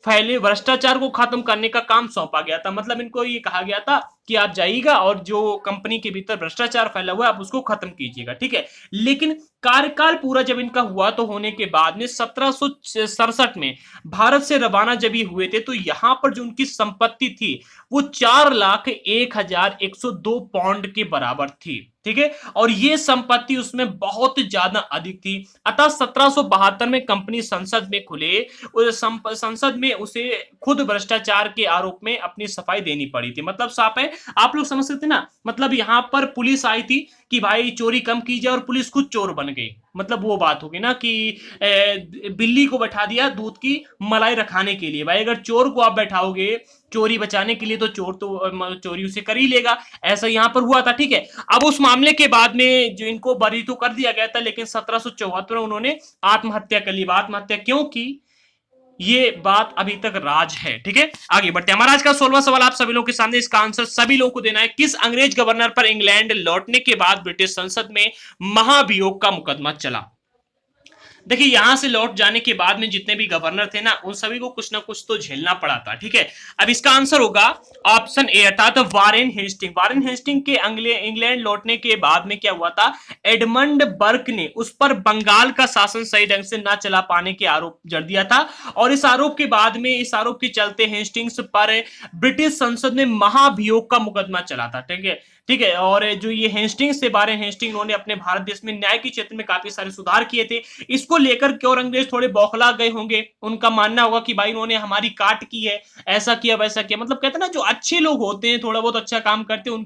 फैले भ्रष्टाचार को खत्म करने का काम सौंपा गया था। मतलब इनको ये कहा गया था कि आप जाइएगा और जो कंपनी के भीतर भ्रष्टाचार फैला हुआ है आप उसको खत्म कीजिएगा। ठीक है, लेकिन कार्यकाल पूरा जब इनका हुआ तो होने के बाद में 1767 में भारत से रवाना जब ये हुए थे, तो यहां पर जो उनकी संपत्ति थी वो 4,01,102 पाउंड के बराबर थी। ठीक है, और ये संपत्ति उसमें बहुत ज्यादा अधिक थी। अतः 1772 में कंपनी संसद में खुले, संसद में उसे खुद भ्रष्टाचार के आरोप में अपनी सफाई देनी पड़ी थी। मतलब साफ है, आप लोग समझ सकते ना। मतलब यहां पर पुलिस आई थी कि भाई चोरी कम कीजिए और पुलिस खुद चोर बन गई। मतलब वो बात होगी ना कि बिल्ली को बैठा दिया दूध की मलाई रखाने के लिए। भाई अगर चोर को आप बैठाओगे चोरी बचाने के लिए तो चोर तो चोरी उसे कर ही लेगा। ऐसा यहां पर हुआ था। ठीक है, अब उस मामले के बाद में जो इनको बरी तो कर दिया गया था, लेकिन 1774 में उन्होंने आत्महत्या कर ली। आत्महत्या क्यों की, ये बात अभी तक राज है। ठीक है, आगे बढ़ते हैं। हमारा आज का 16वां सवाल आप सभी लोगों के सामने, इसका आंसर सभी लोगों को देना है। किस अंग्रेज गवर्नर पर इंग्लैंड लौटने के बाद ब्रिटिश संसद में महाभियोग का मुकदमा चला? देखिए यहां से लौट जाने के बाद में जितने भी गवर्नर थे ना, उन सभी को कुछ ना कुछ तो झेलना पड़ा था। ठीक है, अब इसका आंसर होगा ऑप्शन ए अर्थात वारेन हेस्टिंग। वारेन हेस्टिंग के इंग्लैंड लौटने के बाद में क्या हुआ था, एडमंड बर्क ने उस पर बंगाल का शासन सही ढंग से ना चला पाने के आरोप जड़ दिया था, और इस आरोप के बाद में, इस आरोप के चलते हेस्टिंग्स पर ब्रिटिश संसद में महाभियोग का मुकदमा चला था। ठीक है, ठीक है, और जो ये हेस्टिंग्स से वारेन हेस्टिंग, उन्होंने अपने भारत देश में न्याय के क्षेत्र में काफी सारे सुधार किए थे। इसको लेकर के और अंग्रेज थोड़े बौखला गए होंगे। उनका मानना होगा कि भाई उन्होंने हमारी काट की है, ऐसा किया वैसा किया। मतलब कहते हैं ना, जो अच्छे लोग होते हैं, थोड़ा बहुत अच्छा काम करते हैं,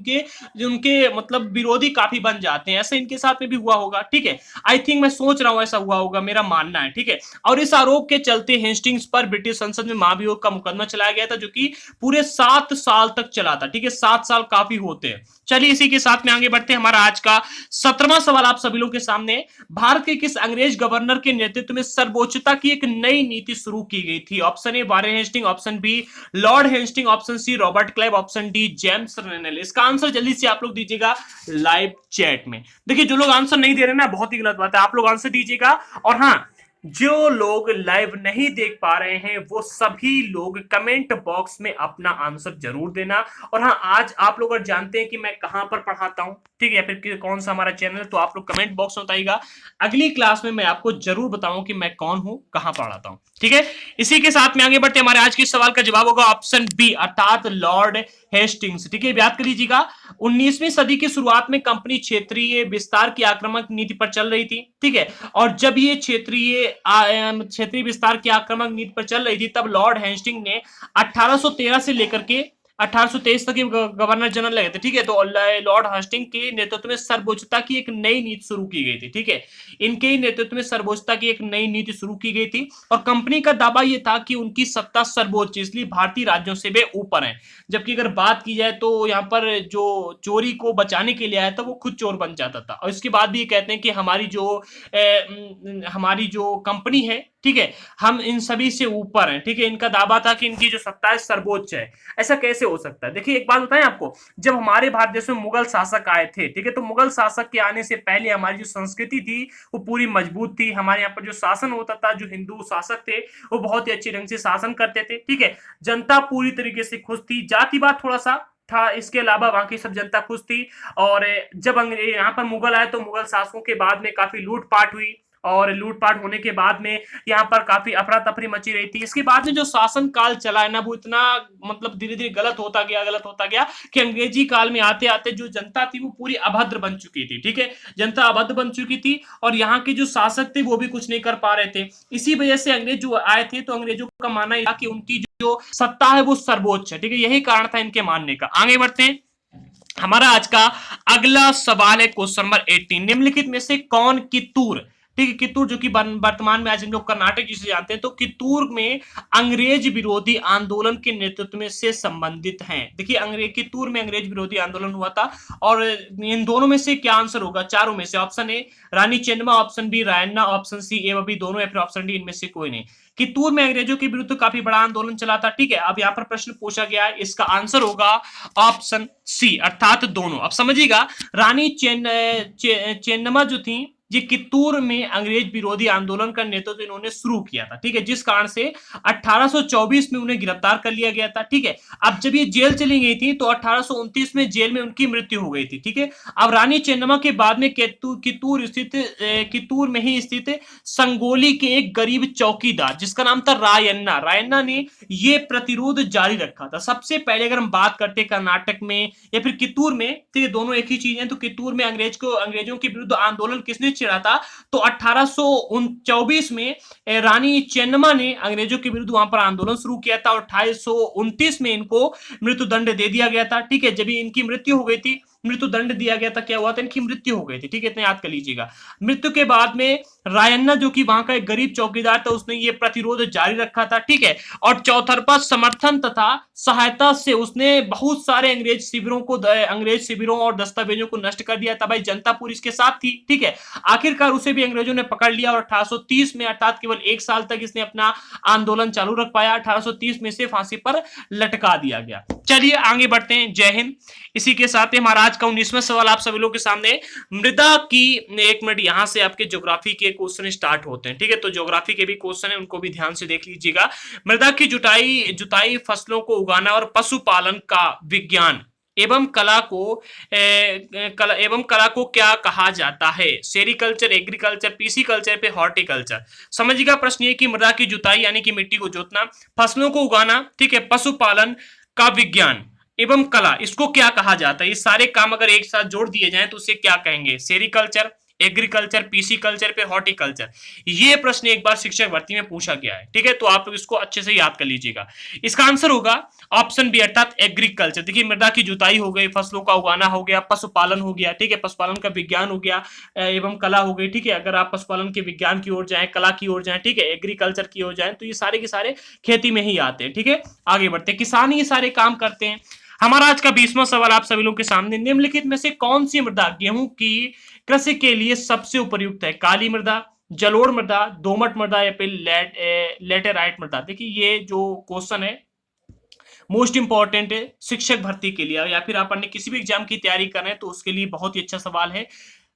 उनके मतलब विरोधी काफी बन जाते हैं। ऐसा इनके साथ में भी हुआ होगा। ठीक है, आई थिंक, मैं सोच रहा हूं ऐसा हुआ होगा, मेरा मानना है। ठीक है, और इस आरोप के चलते हेस्टिंग्स पर ब्रिटिश संसद में महाभियोग का मुकदमा चलाया गया था, जो कि पूरे 7 साल तक चला था। ठीक है, 7 साल काफी होते हैं। चलिए इसी के साथ में आगे बढ़ते हैं। हमारा आज का 17वां सवाल आप सभी लोगों के सामने, भारत के किस अंग्रेज गवर्नर के नेतृत्व में सर्वोच्चता की एक नई नीति शुरू की गई थी? Option A Warren Hasting, option B Lord Hasting, option C Robert Clive, option D James Rennell. इसका आंसर जल्दी से आप लोग दीजिएगा लाइव चैट में। देखिए जो लोग आंसर नहीं दे रहे ना, बहुत ही गलत बात है, आप लोग आंसर दीजिएगा। और हाँ, जो लोग लाइव नहीं देख पा रहे हैं वो सभी लोग कमेंट बॉक्स में अपना आंसर जरूर देना। और हाँ, आज आप लोग अगर जानते हैं कि मैं कहां पर पढ़ाता हूं, ठीक है, या फिर कौन सा हमारा चैनल, तो आप लोग कमेंट बॉक्स में बताइएगा। अगली क्लास में मैं आपको जरूर बताऊं कि मैं कौन हूं, कहां पढ़ाता हूं। ठीक है, इसी के साथ में आगे बढ़ते हैं। हमारे आज के सवाल का जवाब होगा ऑप्शन बी अर्थात लॉर्ड हेस्टिंग्स। ठीक है, याद कर लीजिएगा, 19वीं सदी की शुरुआत में कंपनी क्षेत्रीय विस्तार की आक्रामक नीति पर चल रही थी। ठीक है, और जब ये क्षेत्रीय क्षेत्रीय विस्तार की आक्रामक नीति पर चल रही थी, तब लॉर्ड हेस्टिंग ने 1813 से लेकर के 1823 तक गवर्नर जनरल लगे थे, ठीक है। तो लॉर्ड हेस्टिंग के नेतृत्व में सर्वोच्चता की एक नई नीति शुरू की गई थी, ठीक है। इनके ही नेतृत्व में सर्वोच्चता की एक नई नीति शुरू की गई थी और कंपनी का दावा यह था कि उनकी सत्ता सर्वोच्च, इसलिए भारतीय राज्यों से वे ऊपर हैं। जबकि अगर बात की जाए तो यहाँ पर जो चोरी को बचाने के लिए आया था वो खुद चोर बन जाता था। और इसके बाद भी ये कहते हैं कि हमारी जो कंपनी है, ठीक है, हम इन सभी से ऊपर हैं, ठीक है। इनका दावा था कि इनकी जो सत्ता है सर्वोच्च है। ऐसा कैसे हो सकता है? देखिए एक बात बताएं आपको, जब हमारे भारत देश में मुगल शासक आए थे, ठीक है, तो मुगल शासक के आने से पहले हमारी जो संस्कृति थी वो पूरी मजबूत थी। हमारे यहाँ पर जो शासन होता था, जो हिंदू शासक थे वो बहुत ही अच्छे ढंग से शासन करते थे, ठीक है। जनता पूरी तरीके से खुश थी, जातिवाद थोड़ा सा था, इसके अलावा वहां की सब जनता खुश थी। और जब यहाँ पर मुगल आए तो मुगल शासकों के बाद में काफी लूटपाट हुई और लूटपाट होने के बाद में यहाँ पर काफी अफरा तफरी मची रही थी। इसके बाद में जो शासन काल चला है ना, वो इतना मतलब धीरे धीरे गलत होता गया कि अंग्रेजी काल में आते आते जो जनता थी वो पूरी अभद्र बन चुकी थी, ठीक है। जनता अभद्र बन चुकी थी और यहाँ के जो शासक थे वो भी कुछ नहीं कर पा रहे थे। इसी वजह से अंग्रेज जो आए थे तो अंग्रेजों का मानना यह था कि उनकी जो सत्ता है वो सर्वोच्च है, ठीक है। यही कारण था इनके मानने का। आगे बढ़ते हैं। हमारा आज का अगला सवाल है क्वेश्चन नंबर 18। निम्नलिखित में से कौन कित्तूर, ठीक है, कित्तूर जो कि वर्तमान में आज हम लोग कर्नाटक जिसे जानते हैं, तो कित्तूर में अंग्रेज विरोधी आंदोलन के नेतृत्व में से संबंधित हैं। देखिए कित्तूर में अंग्रेज विरोधी आंदोलन हुआ था और इन दोनों में से क्या आंसर होगा? चारों में से option A Rani Chennamma, option B Rayanna, option C A अभी दोनों, या फिर ऑप्शन डी इनमें से कोई नहीं। कित्तूर में अंग्रेजों के विरुद्ध काफी बड़ा आंदोलन चला था, ठीक है। अब यहाँ पर प्रश्न पूछा गया है, इसका आंसर होगा ऑप्शन सी अर्थात दोनों। अब समझिएगा, रानी चेन्नम्मा जो थी, ये कित्तूर में अंग्रेज विरोधी आंदोलन का नेतृत्व इन्होंने शुरू किया था, ठीक है, जिस कारण से 1824 में उन्हें गिरफ्तार कर लिया गया था, ठीक है। अब जब ये जेल चली गई थी तो 1829 में जेल में उनकी मृत्यु हो गई थी, ठीक है। अब रानी चेन्नम्मा के बाद में कित्तूर में ही स्थित संगोली के एक गरीब चौकीदार जिसका नाम था रायन्ना ने ये प्रतिरोध जारी रखा था। सबसे पहले अगर हम बात करते कर्नाटक में या फिर कित्तूर में, तो ये दोनों एक ही चीज है। तो कित्तूर में अंग्रेजों के विरुद्ध आंदोलन किसने छिड़ा था? तो 1824 में रानी चेन्नम्मा ने अंग्रेजों के विरुद्ध वहां पर आंदोलन शुरू किया था और 1829 में इनको मृत्युदंड दे दिया गया था, ठीक है। जब इनकी मृत्यु हो गई थी, मृत्युदंड दिया गया था, क्या हुआ था? इनकी मृत्यु हो गई थी, ठीक है, इतना याद कर लीजिएगा। मृत्यु के बाद में रायन्ना जो कि वहां का एक गरीब चौकीदार था, उसने ये प्रतिरोध जारी रखा था, ठीक है। और चौतरफा समर्थन तथा सहायता से उसने बहुत सारे अंग्रेज शिविरों और दस्तावेजों को नष्ट कर दिया था। भाई जनता पूरी इसके साथ थी, ठीक है। आखिरकार उसे भी अंग्रेजों ने पकड़ लिया और 1830 में अर्थात केवल एक साल तक इसने अपना आंदोलन चालू रख पाया। 1830 में इसे फांसी पर लटका दिया गया। चलिए आगे बढ़ते हैं। जय हिंद। इसी के साथ ही हमारा आज का 19वां सवाल आप सभी लोगों के सामने। मृदा की, एक मिनट, यहां से आपके ज्योग्राफी के क्वेश्चन स्टार्ट होते हैं, ठीक है। तो ज्योग्राफी के भी क्वेश्चन है, उनको भी ध्यान से देख लीजिएगा। मृदा की जुताई फसलों को उगाना और पशुपालन का विज्ञान एवं कला को क्या कहा जाता है? सेरिकल्चर, एग्रीकल्चर, पीसीकल्चर पे हॉर्टिकल्चर। समझिएगा, प्रश्न ये कि मृदा की जुताई यानी कि मिट्टी को जोतना, फसलों को उगाना, ठीक है, पशुपालन का विज्ञान एवं कला, इसको क्या कहा जाता है? ये सारे काम अगर एक साथ जोड़ दिए जाएं तो उसे क्या कहेंगे? सेरिकल्चर, एग्रीकल्चर, पीसीकल्चर पे हॉर्टिकल्चर। ये प्रश्न एक बार शिक्षक भर्ती में पूछा गया है, ठीक है। तो आप इसको अच्छे से याद कर लीजिएगा। इसका आंसर होगा ऑप्शन बी अर्थात एग्रीकल्चर। देखिए मृदा की जुताई हो गई, फसलों का उगाना हो गया, पशुपालन हो गया, ठीक है, पशुपालन का विज्ञान हो गया एवं कला हो गई, ठीक है। अगर आप पशुपालन के विज्ञान की ओर जाएं, कला की ओर जाएं, ठीक है, एग्रीकल्चर की ओर जाएं, तो ये सारे के सारे खेती में ही आते हैं, ठीक है। आगे बढ़ते हैं। किसान ये सारे काम करते हैं। हमारा आज का 20वां सवाल आप सभी लोगों के सामने। निम्नलिखित में से कौन सी मृदा गेहूं की कृषि के लिए सबसे उपयुक्त है? काली मृदा, जलोढ़ मृदा, दोमट मृदा या फिर लेटेराइट मृदा? देखिए ये जो क्वेश्चन है मोस्ट इंपॉर्टेंट है शिक्षक भर्ती के लिए, या फिर आप अन्य किसी भी एग्जाम की तैयारी कर रहे हैं तो उसके लिए बहुत ही अच्छा सवाल है।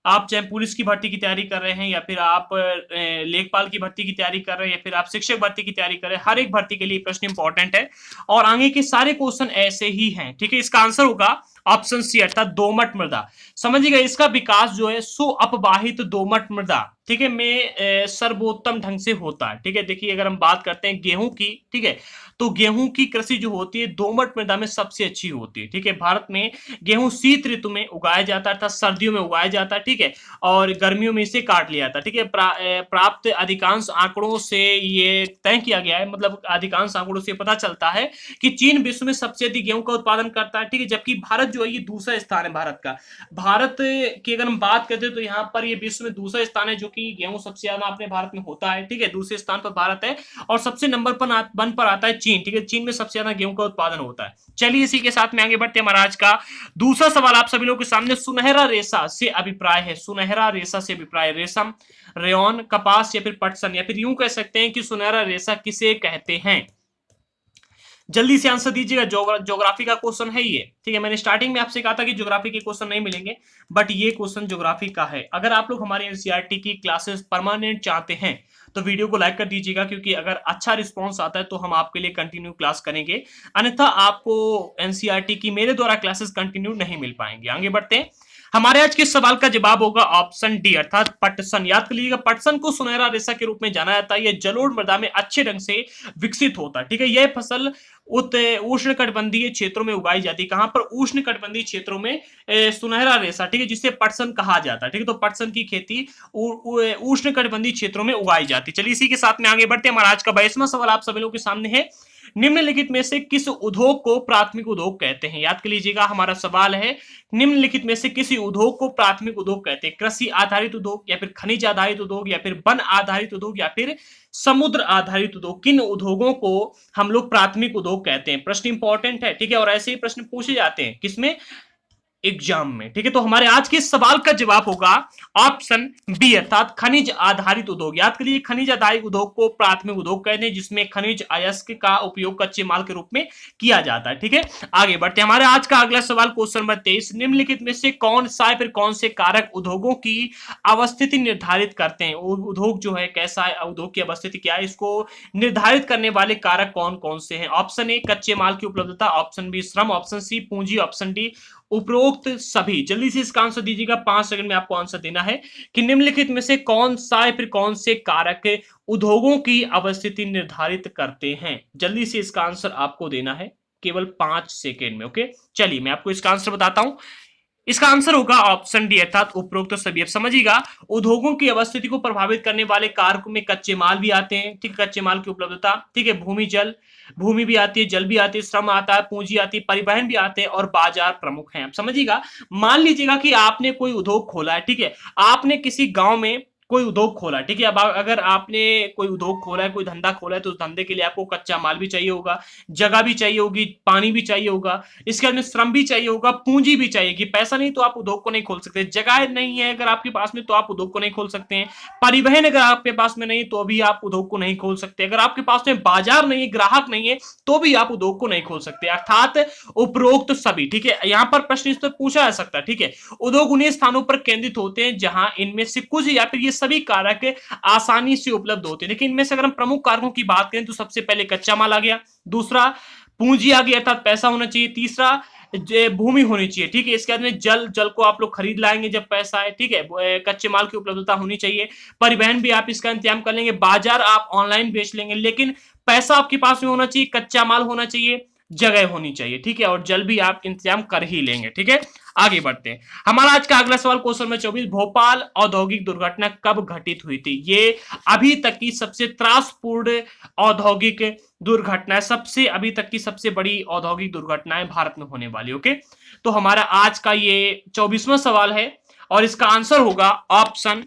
आप चाहे पुलिस की भर्ती की तैयारी कर रहे हैं या फिर आप लेखपाल की भर्ती की तैयारी कर रहे हैं या फिर आप शिक्षक भर्ती की तैयारी कर रहे हैं, हर एक भर्ती के लिए प्रश्न इंपॉर्टेंट है और आगे के सारे क्वेश्चन ऐसे ही हैं, ठीक है। इसका आंसर होगा ऑप्शन सी अर्थात दोमट मृदा। समझिएगा इसका विकास जो है सुअपवाहित दोमट मृदा, ठीक है, में सर्वोत्तम ढंग से होता है। ठीक है, देखिए अगर हम बात करते हैं गेहूं की, ठीक है, तो गेहूं की कृषि जो होती है दोमट मृदा में सबसे अच्छी होती है। ठीक है, भारत में गेहूं शीत ऋतु में उगाया जाता है अर्थात सर्दियों में उगाया जाता है। ठीक है, और गर्मियों में इसे काट लिया जाता है। ठीक है, प्राप्त अधिकांश आंकड़ों से ये तय किया गया है, मतलब अधिकांश आंकड़ों से पता चलता है कि चीन विश्व में सबसे अधिक गेहूं का उत्पादन करता है। ठीक है, जबकि भारत जो है ये दूसरा स्थान है भारत का। भारत की अगर हम बात करते हैं तो यहाँ पर ये विश्व में दूसरा स्थान है, जो कि गेहूं सबसे ज्यादा अपने भारत में होता है। ठीक है, दूसरे स्थान पर भारत है और सबसे नंबर पर वन पर आता है चीन। ठीक है, चीन में सबसे ज्यादा गेहूं का उत्पादन होता है। चलिए इसी के साथ में आगे बढ़ते हैं। महाराज का दूसरा सवाल आप सभी लोगों के सामने सुनहरा रेशा से अभिप्राय है। सुनहरा रेशा से अभिप्राय, रेशम, रेयन, कपास या फिर पटसन, या फिर यूं कह सकते हैं कि सुनहरा रेशा किसे कहते हैं। जल्दी से आंसर दीजिएगा। ज्योग्राफी का क्वेश्चन है ये। ठीक है, मैंने स्टार्टिंग में आपसे कहा था कि ज्योग्राफी के क्वेश्चन नहीं मिलेंगे, बट ये क्वेश्चन ज्योग्राफी का है। अगर आप लोग हमारे एनसीईआरटी की क्लासेस परमानेंट चाहते हैं तो वीडियो को लाइक कर दीजिएगा, क्योंकि अगर अच्छा रिस्पांस आता है तो हम आपके लिए कंटिन्यू क्लास करेंगे, अन्यथा आपको एनसीईआरटी की मेरे द्वारा क्लासेस कंटिन्यू नहीं मिल पाएंगे। आगे बढ़ते हैं। हमारे आज के सवाल का जवाब होगा ऑप्शन डी अर्थात पटसन। याद कर लीजिएगा, पटसन को सुनहरा रेशा के रूप में जाना जाता है। यह जलोढ़ मृदा में अच्छे ढंग से विकसित होता है। ठीक है, यह फसल उष्णकटिबंधीय क्षेत्रों में उगाई जाती है। कहां पर? उष्णकटिबंधीय क्षेत्रों में सुनहरा रेशा, ठीक है, जिसे पटसन कहा जाता है। ठीक है, तो पटसन की खेती उष्णकटिबंधीय क्षेत्रों में उगाई जाती है। चलिए इसी के साथ में आगे बढ़ते हैं। हमारा आज का 22वां सवाल आप सभी लोगों के सामने है। निम्नलिखित में से किस उद्योग को प्राथमिक उद्योग कहते हैं? याद कर लीजिएगा, हमारा सवाल है निम्नलिखित में से किसी उद्योग को प्राथमिक उद्योग कहते हैं? कृषि आधारित उद्योग, या फिर खनिज आधारित उद्योग, या फिर वन आधारित उद्योग, या फिर समुद्र आधारित उद्योग। किन उद्योगों को हम लोग प्राथमिक उद्योग कहते हैं? प्रश्न इंपॉर्टेंट है। ठीक है, और ऐसे ही प्रश्न पूछे जाते हैं किसमें? एग्जाम में। ठीक है, तो हमारे आज के सवाल का जवाब होगा ऑप्शन बी अर्थात खनिज आधारित उद्योग। याद करिए, खनिज आधारित उद्योग को प्राथमिक उद्योग कहते हैं, जिसमें खनिज अयस्क का उपयोग कच्चे माल के रूप में किया जाता है। ठीक है, आगे बढ़ते हैं। हमारे आज का अगला सवाल क्वेश्चन नंबर 23। निम्नलिखित में से कौन सा फिर कौन से कारक उद्योगों की अवस्थिति निर्धारित करते हैं? उद्योग जो है कैसा है, उद्योग की अवस्थिति क्या है, इसको निर्धारित करने वाले कारक कौन कौन से हैं? ऑप्शन ए कच्चे माल की उपलब्धता, ऑप्शन बी श्रम, ऑप्शन सी पूंजी, ऑप्शन डी उपरोक्त सभी। जल्दी से इसका आंसर दीजिएगा, 5 सेकंड में आपको आंसर देना है कि निम्नलिखित में से कौन सा फिर कौन से कारक उद्योगों की अवस्थिति निर्धारित करते हैं। जल्दी से इसका आंसर आपको देना है, केवल 5 सेकंड में। ओके, चलिए मैं आपको इसका आंसर बताता हूं। इसका आंसर होगा ऑप्शन डी अर्थात उपरोक्त सभी। अब समझिएगा, उद्योगों की अवस्थिति को प्रभावित करने वाले कारकों में कच्चे माल भी आते हैं। ठीक, कच्चे माल की उपलब्धता, ठीक है, भूमि भी आती है, जल भी आती है, श्रम आता है, पूंजी आती है, परिवहन भी आते हैं और बाजार प्रमुख हैं। अब समझिएगा, मान लीजिएगा कि आपने कोई उद्योग खोला है। ठीक है, आपने किसी गांव में कोई उद्योग खोला। ठीक है, अब अगर आपने कोई उद्योग खोला है, कोई धंधा खोला है, तो उस धंधे के लिए आपको कच्चा माल भी चाहिए होगा, जगह भी चाहिए होगी, पानी भी चाहिए होगा, इसके बाद में श्रम भी चाहिए होगा, पूंजी भी चाहिए कि पैसा नहीं तो आप उद्योग को नहीं खोल सकते, जगह नहीं है अगर आपके पास में तो आप उद्योग को नहीं खोल सकते हैं, परिवहन अगर आपके पास में नहीं तो भी आप उद्योग को नहीं खोल सकते, अगर आपके पास में बाजार नहीं है, ग्राहक नहीं है, तो भी आप उद्योग को नहीं खोल सकते, अर्थात उपरोक्त सभी। ठीक है, यहां पर प्रश्न इस पर पूछा जा सकता है। ठीक है, उद्योग उन्हीं स्थानों पर केंद्रित होते हैं जहां इनमें से कुछ या फिर ये सभी कारक आसानी से उपलब्ध होते हैं। लेकिन इनमें से अगर हम प्रमुख कारकों की बात करें तो सबसे पहले कच्चा माल आ गया, दूसरा पूंजी आ गया अर्थात पैसा होना चाहिए, तीसरा भूमि होनी चाहिए। ठीक है, इसके बाद में जल को आप लोग खरीद लाएंगे जब पैसा है। ठीक है, कच्चे माल की उपलब्धता होनी चाहिए, परिवहन भी आप इसका इंतजाम कर लेंगे, बाजार आप ऑनलाइन बेच लेंगे, लेकिन पैसा आपके पास में होना चाहिए, कच्चा माल होना चाहिए, जगह होनी चाहिए। ठीक है, और जल भी आप इंतजाम कर ही लेंगे। ठीक है, आगे बढ़ते हैं। हमारा आज का अगला सवाल क्वेश्चन नंबर 24। भोपाल औद्योगिक दुर्घटना कब घटित हुई थी? ये अभी तक की सबसे त्रासपूर्ण औद्योगिक दुर्घटना है, सबसे अभी तक की सबसे बड़ी औद्योगिक दुर्घटनाएं भारत में होने वाली। ओके, तो हमारा आज का ये 24वां सवाल है और इसका आंसर होगा ऑप्शन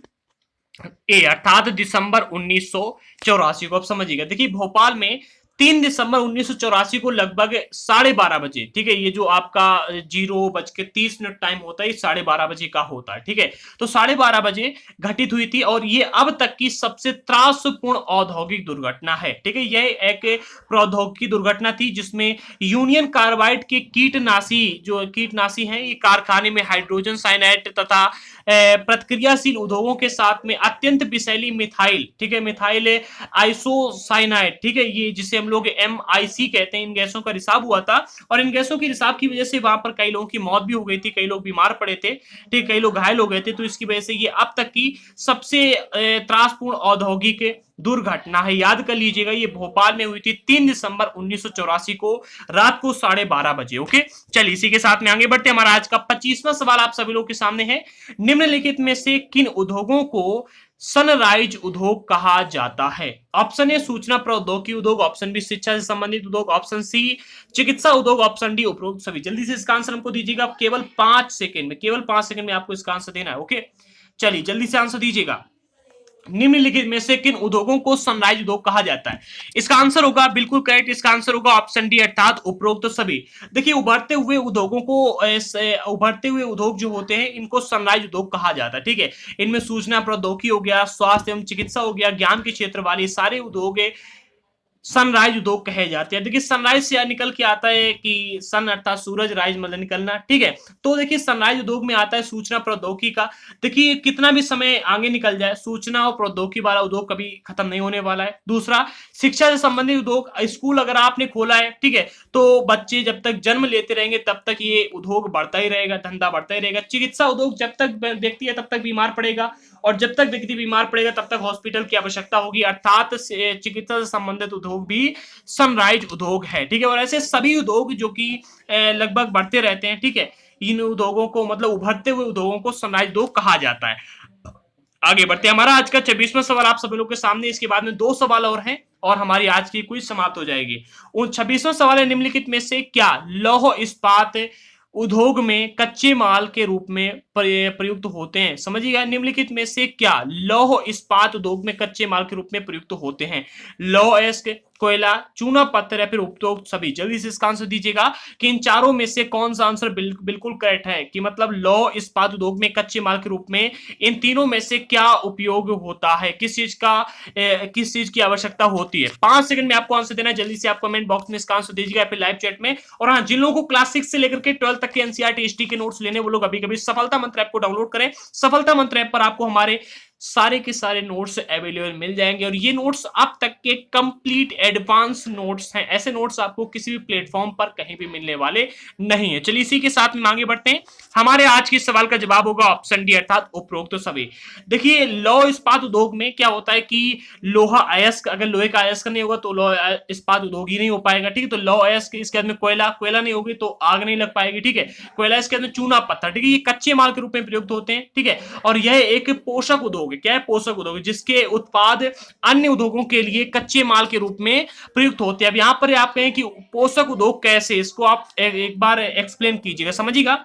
ए अर्थात दिसंबर 1984 को। अब समझिएगा, देखिए भोपाल में 3 दिसंबर 1984 को लगभग 12:30 बजे, ठीक है, ये जो आपका 0:30 टाइम होता है, 12:30 बजे का होता है। ठीक है, तो 12:30 बजे घटित हुई थी और ये अब तक की सबसे त्रासपूर्ण औद्योगिक दुर्घटना है। ठीक है, यह एक प्रौद्योगिकी दुर्घटना थी जिसमें यूनियन कार्बाइड के कीटनाशी हैं, ये कारखाने में हाइड्रोजन साइनाइड तथा प्रतिक्रियाशील उद्योगों के साथ में अत्यंत विषैली मिथाइल, ठीक है, मिथाइल आइसोसाइनाइड, ठीक है, ये जिसे हम हम लोग MIC कहते हैं, इन गैसों का रिसाव हुआ था और इन गैसों के रिसाव की वजह से वहां पर कई लोगों की मौत भी हो गई थी, कई लोग बीमार पड़े थे, ठीक, कई लोग घायल हो गए थे। तो इसकी वजह से ये अब तक की सबसे त्रासपूर्ण औद्योगिक दुर्घटना है। याद कर लीजिएगा, ये भोपाल में हुई थी 3 दिसंबर 1984 को रात को 12:30 बजे। ओके, चलिए इसी के साथ में आगे बढ़ते हैं। हमारा आज का 25वां सवाल आप सभी लोग के सामने है, निम्नलिखित में से किन उद्योगों को सनराइज उद्योग कहा जाता है? ऑप्शन ए सूचना प्रौद्योगिकी उद्योग, ऑप्शन बी शिक्षा से संबंधित उद्योग, ऑप्शन सी चिकित्सा उद्योग, ऑप्शन डी उपरोक्त सभी। जल्दी से इसका आंसर हमको दीजिएगा, केवल 5 सेकंड में, केवल 5 सेकंड में आपको इसका आंसर देना है। ओके, चलिए जल्दी से आंसर दीजिएगा। निम्नलिखित में से किन उद्योगों को सनराइज उद्योग कहा जाता है? इसका आंसर होगा बिल्कुल करेक्ट, इसका आंसर होगा ऑप्शन डी अर्थात उपरोक्त तो सभी। देखिए उभरते हुए उद्योगों को उभरते हुए उद्योग जो होते हैं इनको सनराइज उद्योग कहा जाता है, ठीक है। इनमें सूचना प्रौद्योगिकी हो गया, स्वास्थ्य एवं चिकित्सा हो गया, ज्ञान के क्षेत्र वाले सारे उद्योग सनराइज उद्योग कहे जाते हैं। देखिए सनराइज से निकल के आता है कि सन अर्थात सूरज, राइज मतलब निकलना, ठीक है। तो देखिए सनराइज उद्योग में आता है सूचना प्रौद्योगिकी का। देखिए कितना भी समय आगे निकल जाए, सूचना और प्रौद्योगिकी वाला उद्योग कभी खत्म नहीं होने वाला है। दूसरा, शिक्षा से संबंधित उद्योग, स्कूल अगर आपने खोला है, ठीक है, तो बच्चे जब तक जन्म लेते रहेंगे तब तक ये उद्योग बढ़ता ही रहेगा, धंधा बढ़ता ही रहेगा। चिकित्सा उद्योग, जब तक व्यक्ति है तब तक बीमार पड़ेगा और जब तक व्यक्ति बीमार पड़ेगा तब तक हॉस्पिटल की आवश्यकता होगी, अर्थात चिकित्सा से संबंधित उद्योग भी सनराइज उद्योग है, ठीक है। और ऐसे सभी उद्योग जो कि लगभग बढ़ते रहते हैं, ठीक है, इन उद्योगों को मतलब उभरते हुए उद्योगों को सनराइज उद्योग कहा जाता है। आगे बढ़ते हैं। हमारा आज का 26वां सवाल आप सभी लोग के सामने, इसके बाद में 2 सवाल और हैं और हमारी आज की क्विज समाप्त हो जाएगी। उन 26वां सवाल है, निम्नलिखित में से क्या लौह इस्पात उद्योग में कच्चे माल के रूप में प्रयुक्त होते हैं? समझिएगा, निम्नलिखित में से क्या लौह इस्पात उद्योग में कच्चे माल के रूप में प्रयुक्त होते हैं? लौह अयस्क, कोयला, चूना पत्थर या फिर उपरोक्त सभी। जल्दी से इसका आंसर दीजिएगा कि इन चारों में से कौन सा आंसर बिल्कुल करेक्ट है, कि मतलब लौह इस्पात उद्योग में कच्चे माल के रूप में इन तीनों में से क्या उपयोग होता है, किस चीज की आवश्यकता होती है? 5 सेकंड में आपको आंसर देना है, जल्दी से आप कमेंट बॉक्स में इसका आंसर दीजिएगा या फिर लाइव चैट में। और हाँ, जिन लोगों को क्लास 6 से लेकर के 12 तक के एनसीईआरटी हिस्ट्री के नोट्स लेने, वो लोग अभी कभी सफलता मंत्र ऐप को डाउनलोड करें। सफलता मंत्र ऐप पर आपको हमारे सारे के सारे नोट्स अवेलेबल मिल जाएंगे और ये नोट्स अब तक के कंप्लीट एडवांस नोट्स हैं। ऐसे नोट्स आपको किसी भी प्लेटफॉर्म पर कहीं भी मिलने वाले नहीं है। चलिए इसी के साथ में आगे बढ़ते हैं। हमारे आज के सवाल का जवाब होगा ऑप्शन डी अर्थात उपरोक्त तो सभी। देखिए लौह इस्पात उद्योग में क्या होता है कि लोहा अयस्क, अगर लोहे का अयस्क नहीं होगा तो लौह इस्पात उद्योग ही नहीं हो पाएगा, ठीक है। तो लौह अयस्क, इसके बाद में कोयला, कोयला नहीं होगी तो आग नहीं लग पाएगी, ठीक है। कोयला, इसके बाद में चूना पत्थर, ठीक है, ये कच्चे माल के रूप में प्रयुक्त होते हैं, ठीक है। और यह एक पोषक उद्योग है। क्या है? पोषक उद्योग, जिसके उत्पाद अन्य उद्योगों के लिए कच्चे माल के रूप में प्रयुक्त होते हैं। अब यहां पर आप कहें कि पोषक उद्योग कैसे, इसको आप एक बार एक्सप्लेन कीजिएगा, समझिएगा।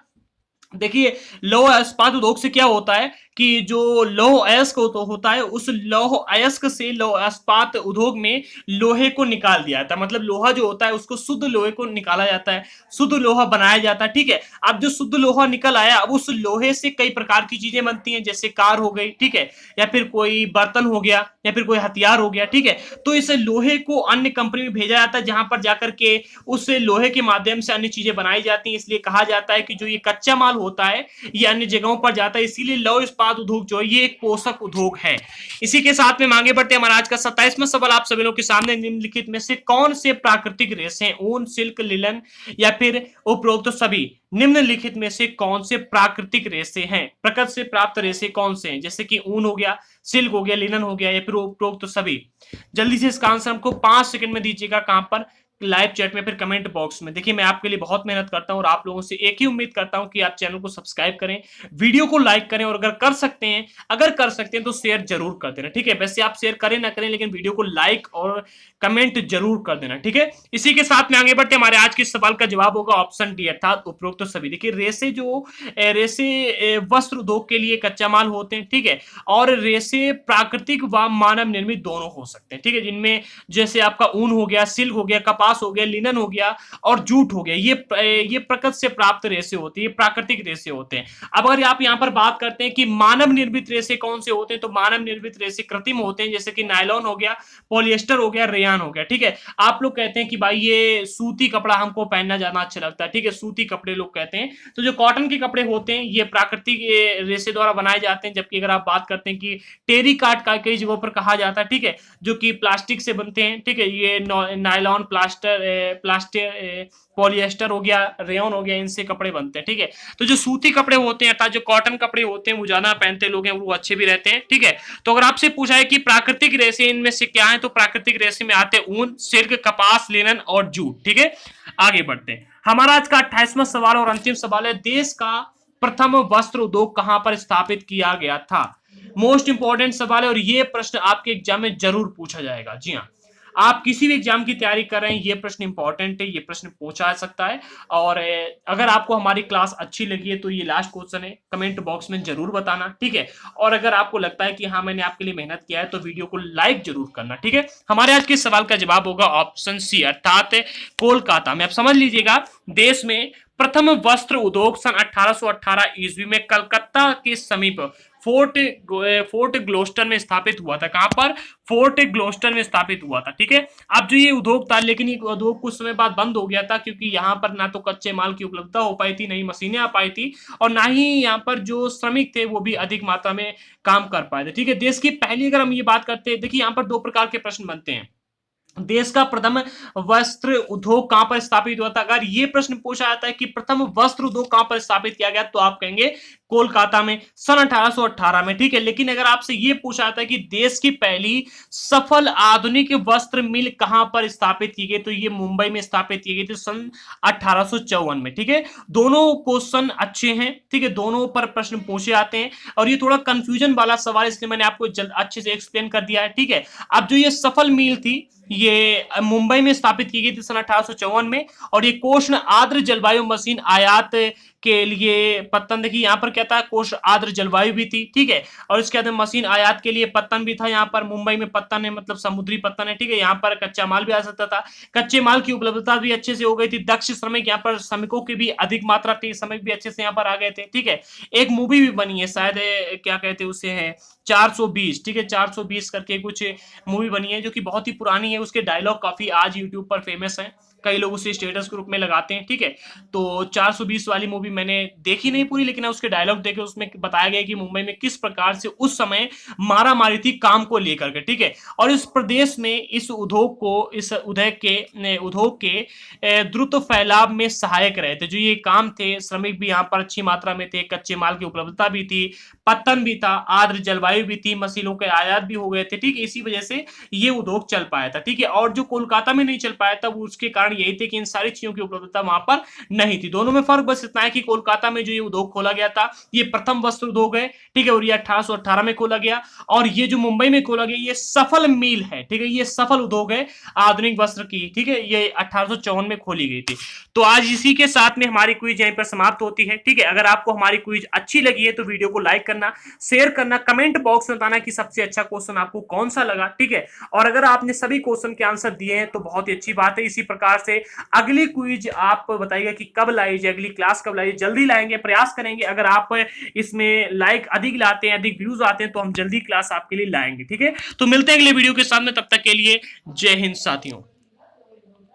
देखिए लौह इस्पात उद्योग से क्या होता है कि जो लौह अयस्क होता है, उस लौह अयस्क से लौह इस्पात उद्योग में लोहे को निकाल दिया जाता है। मतलब लोहा जो होता है उसको शुद्ध लोहे को निकाला जाता है, शुद्ध लोहा बनाया जाता है, ठीक है। अब जो शुद्ध लोहा निकल आया, अब उस लोहे से कई प्रकार की चीजें बनती हैं, जैसे कार हो गई, ठीक है, या फिर कोई बर्तन हो गया, या फिर कोई हथियार हो गया, ठीक है। तो इस लोहे को अन्य कंपनी में भेजा जाता है, जहां पर जाकर के उस लोहे के माध्यम से अन्य चीजें बनाई जाती हैं। इसलिए कहा जाता है कि जो ये कच्चा माल होता है ये अन्य जगहों पर जाता है, इसीलिए लौह इस्पात उद्योग जो है ये एक पोषक उद्योग है। इसी के साथ में आगे बढ़ते हैं। हमारा आज का 27वां सवाल आप सभी लोगों के सामने, निम्नलिखित में से कौन से प्राकृतिक रेशे, ऊन, सिल्क, लिनन या फिर उपरोक्त सभी, निम्नलिखित में से कौन से प्राकृतिक रेशे हैं, प्रकृति से प्राप्त रेशे कौन से हैं? जैसे कि ऊन हो गया, सिल्क हो गया, लिनन हो गया या फिर उपरोक्त सभी। जल्दी से इसका आंसर हमको 5 सेकंड में दीजिएगा, कहां पर? लाइव चैट में, फिर कमेंट बॉक्स में। देखिए मैं आपके लिए बहुत मेहनत करता हूं और आप लोगों से एक ही उम्मीद करता हूं कि आप चैनल को सब्सक्राइब करें, वीडियो को लाइक करें और अगर कर सकते हैं तो शेयर जरूर कर देना, ठीक है। वैसे आप शेयर करें ना करें लेकिन वीडियो को लाइक और कमेंट जरूर कर देना, ठीक है। इसी के साथ में आगे बढ़ते हमारे आज के सवाल का जवाब होगा ऑप्शन डी अर्थात उपरोक्त तो सभी। देखिए रेशे वस्त्र उद्योग के लिए कच्चा माल होते हैं, ठीक है, और रेशे प्राकृतिक व मानव निर्मित दोनों हो सकते हैं, ठीक है, जिनमें जैसे आपका ऊन हो गया, सिल्क हो गया, कपास हो गया, लिनन हो गया और जूट हो गया, ये प्रकृति से प्राप्त रेशे होते हैं, ये प्राकृतिक रेशे होते हैं। अब अगर आप यहां पर बात करते हैं कि मानव निर्मित रेशे कौन से होते हैं, तो मानव निर्मित रेशे कृत्रिम होते हैं, जैसे कि नायलॉन हो गया, पॉलिएस्टर हो गया, रेयान हो गया, ठीक है। आप लोग कहते हैं कि भाई ये सूती कपड़ा हमको पहनना ज्यादा अच्छा लगता है, ठीक है, सूती कपड़े लोग लोग कहते हैं। तो जो कॉटन के कपड़े होते हैं ये प्राकृतिक रेशे द्वारा बनाए जाते हैं, जबकि अगर आप बात करते हैं कि टेरिकॉट का कई जगहों पर कहा जाता है, ठीक है, जो कि प्लास्टिक से बनते हैं, ठीक है, ये नायलॉन, प्लास्टर, पॉलिएस्टर हो गया, रेयन हो गया, इनसे कपड़े बनते हैं, ठीक है। तो जो सूती कपड़े होते हैं अर्थात जो कॉटन कपड़े होते हैं वो ज्यादा पहनते लोग हैं, वो अच्छे भी रहते हैं, ठीक है। तो अगर आपसे पूछा है कि प्राकृतिक रेशे इनमें से क्या है, तो प्राकृतिक रेशे में आते हैं ऊन, सिल्क, कपास, लिनन और जूट, ठीक है। आगे बढ़ते हैं। हमारा आज का 28वां सवाल और अंतिम सवाल है, देश का प्रथम वस्त्र उद्योग कहां पर स्थापित किया गया था? मोस्ट इंपॉर्टेंट सवाल है और ये प्रश्न आपके एग्जाम में जरूर पूछा जाएगा। जी हाँ, आप किसी भी एग्जाम की तैयारी कर रहे हैं ये प्रश्न इंपॉर्टेंट है, ये प्रश्न पूछा जा सकता है। और अगर आपको हमारी क्लास अच्छी लगी है तो ये लास्ट क्वेश्चन है, कमेंट बॉक्स में जरूर बताना, ठीक है। और अगर आपको लगता है कि हाँ मैंने आपके लिए मेहनत किया है तो वीडियो को लाइक जरूर करना, ठीक है। हमारे आज के सवाल का जवाब होगा ऑप्शन सी अर्थात कोलकाता में। आप समझ लीजिएगा, देश में प्रथम वस्त्र उद्योग सन 1818 ईस्वी में कलकत्ता के समीप फोर्ट ग्लोस्टर में स्थापित हुआ था। कहां पर? फोर्ट ग्लोस्टर में स्थापित हुआ था, ठीक है। अब जो ये उद्योग था, लेकिन ये उद्योग कुछ समय बाद बंद हो गया था, क्योंकि यहाँ पर ना तो कच्चे माल की उपलब्धता हो पाई थी, नहीं मशीनें आ पाई थी, और ना ही यहाँ पर जो श्रमिक थे वो भी अधिक मात्रा में काम कर पाए थे, ठीक है। देश की पहली अगर हम ये बात करते हैं, देखिए यहाँ पर दो प्रकार के प्रश्न बनते हैं। देश का प्रथम वस्त्र उद्योग कहां पर स्थापित हुआ था? अगर ये प्रश्न पूछा जाता है कि प्रथम वस्त्र उद्योग कहां पर स्थापित किया गया, तो आप कहेंगे कोलकाता में सन 1818 में, ठीक है। लेकिन अगर आपसे ये पूछा जाता है कि देश की पहली सफल आधुनिक वस्त्र मिल कहां पर स्थापित की गई, तो ये मुंबई में स्थापित की गई थी सन 1854 में, ठीक है। दोनों क्वेश्चन अच्छे हैं, ठीक है, दोनों पर प्रश्न पूछे जाते हैं, और ये थोड़ा कंफ्यूजन वाला सवाल, इसलिए मैंने आपको अच्छे से एक्सप्लेन कर दिया है, ठीक है। अब जो ये सफल मिल थी ये मुंबई में स्थापित की गई थी सन 1854 में, और ये कोष्ण आर्द्र जलवायु मशीन आयात के लिए पत्तन, देखिए यहाँ पर क्या था, कोष्ण आर्द्र जलवायु भी थी, ठीक है, और इसके बाद में मशीन आयात के लिए पत्तन भी था। यहाँ पर मुंबई में पत्तन है मतलब समुद्री पत्तन है, ठीक है। यहाँ पर कच्चा माल भी आ सकता था, कच्चे माल की उपलब्धता भी अच्छे से हो गई थी, दक्ष श्रमिक, यहाँ पर श्रमिकों की भी अधिक मात्रा थी, श्रमिक भी अच्छे से यहाँ पर आ गए थे, ठीक है। एक मूवी भी बनी है शायद, क्या कहते हैं उसे, है 420, ठीक है, 420 करके कुछ मूवी बनी है जो कि बहुत ही पुरानी है, उसके डायलॉग काफी आज यूट्यूब पर फेमस है, कई लोग उसे स्टेटस के रूप में लगाते हैं, ठीक है। तो 420 वाली मूवी मैंने देखी नहीं पूरी, लेकिन उसके डायलॉग देखे, उसमें बताया गया कि मुंबई में किस प्रकार से उस समय मारा मारी थी काम को लेकर के, ठीक है। और इस प्रदेश में इस उद्योग को, इस उद्योग के द्रुत फैलाव में सहायक रहे थे। जो ये काम थे, श्रमिक भी यहाँ पर अच्छी मात्रा में थे, कच्चे माल की उपलब्धता भी थी, पत्तन भी था, आर्द्र जलवायु भी थी, मशीनों के आयात भी हो गए थे, ठीक है। इसी वजह से ये उद्योग चल पाया था, ठीक है। और जो कोलकाता में नहीं चल पाया था उसके कारण यही थे कि इन सारी चीजों की उपलब्धता वहां पर नहीं थी। दोनों में फर्क बस इतना है कि कोलकाता में जो ये उद्योग खोला गया था ये प्रथम वस्त्र उद्योग है, ठीक है, और ये 1818 में खोला गया, और ये जो मुंबई में खोला गया ये सफल मिल है, ठीक है, ये सफल उद्योग है आधुनिक वस्त्र की, ठीक है, ये 1854 में खोली गई थी। तो आज इसी के साथ में हमारी क्विज यहीं पर समाप्त होती है, ठीक है। अगर आपको हमारी क्विज अच्छी लगी है तो वीडियो को लाइक करना, शेयर करना, कमेंट बॉक्स में बताना कि सबसे अच्छा क्वेश्चन आपको कौन सा लगा, ठीक है। और अगर आपने सभी क्वेश्चन के आंसर दिए हैं तो बहुत ही अच्छी बात है। इसी प्रकार से अगली क्विज आप बताइएगा कि कब लाई जाए, अगली क्लास कब लाई, जल्दी लाएंगे, प्रयास करेंगे। अगर आप इसमें लाइक अधिक लाते हैं, अधिक व्यूज आते हैं तो हम जल्दी क्लास आपके लिए लाएंगे, ठीक है। तो मिलते हैं अगले वीडियो के साथ में, तब तक के लिए जय हिंद साथियों।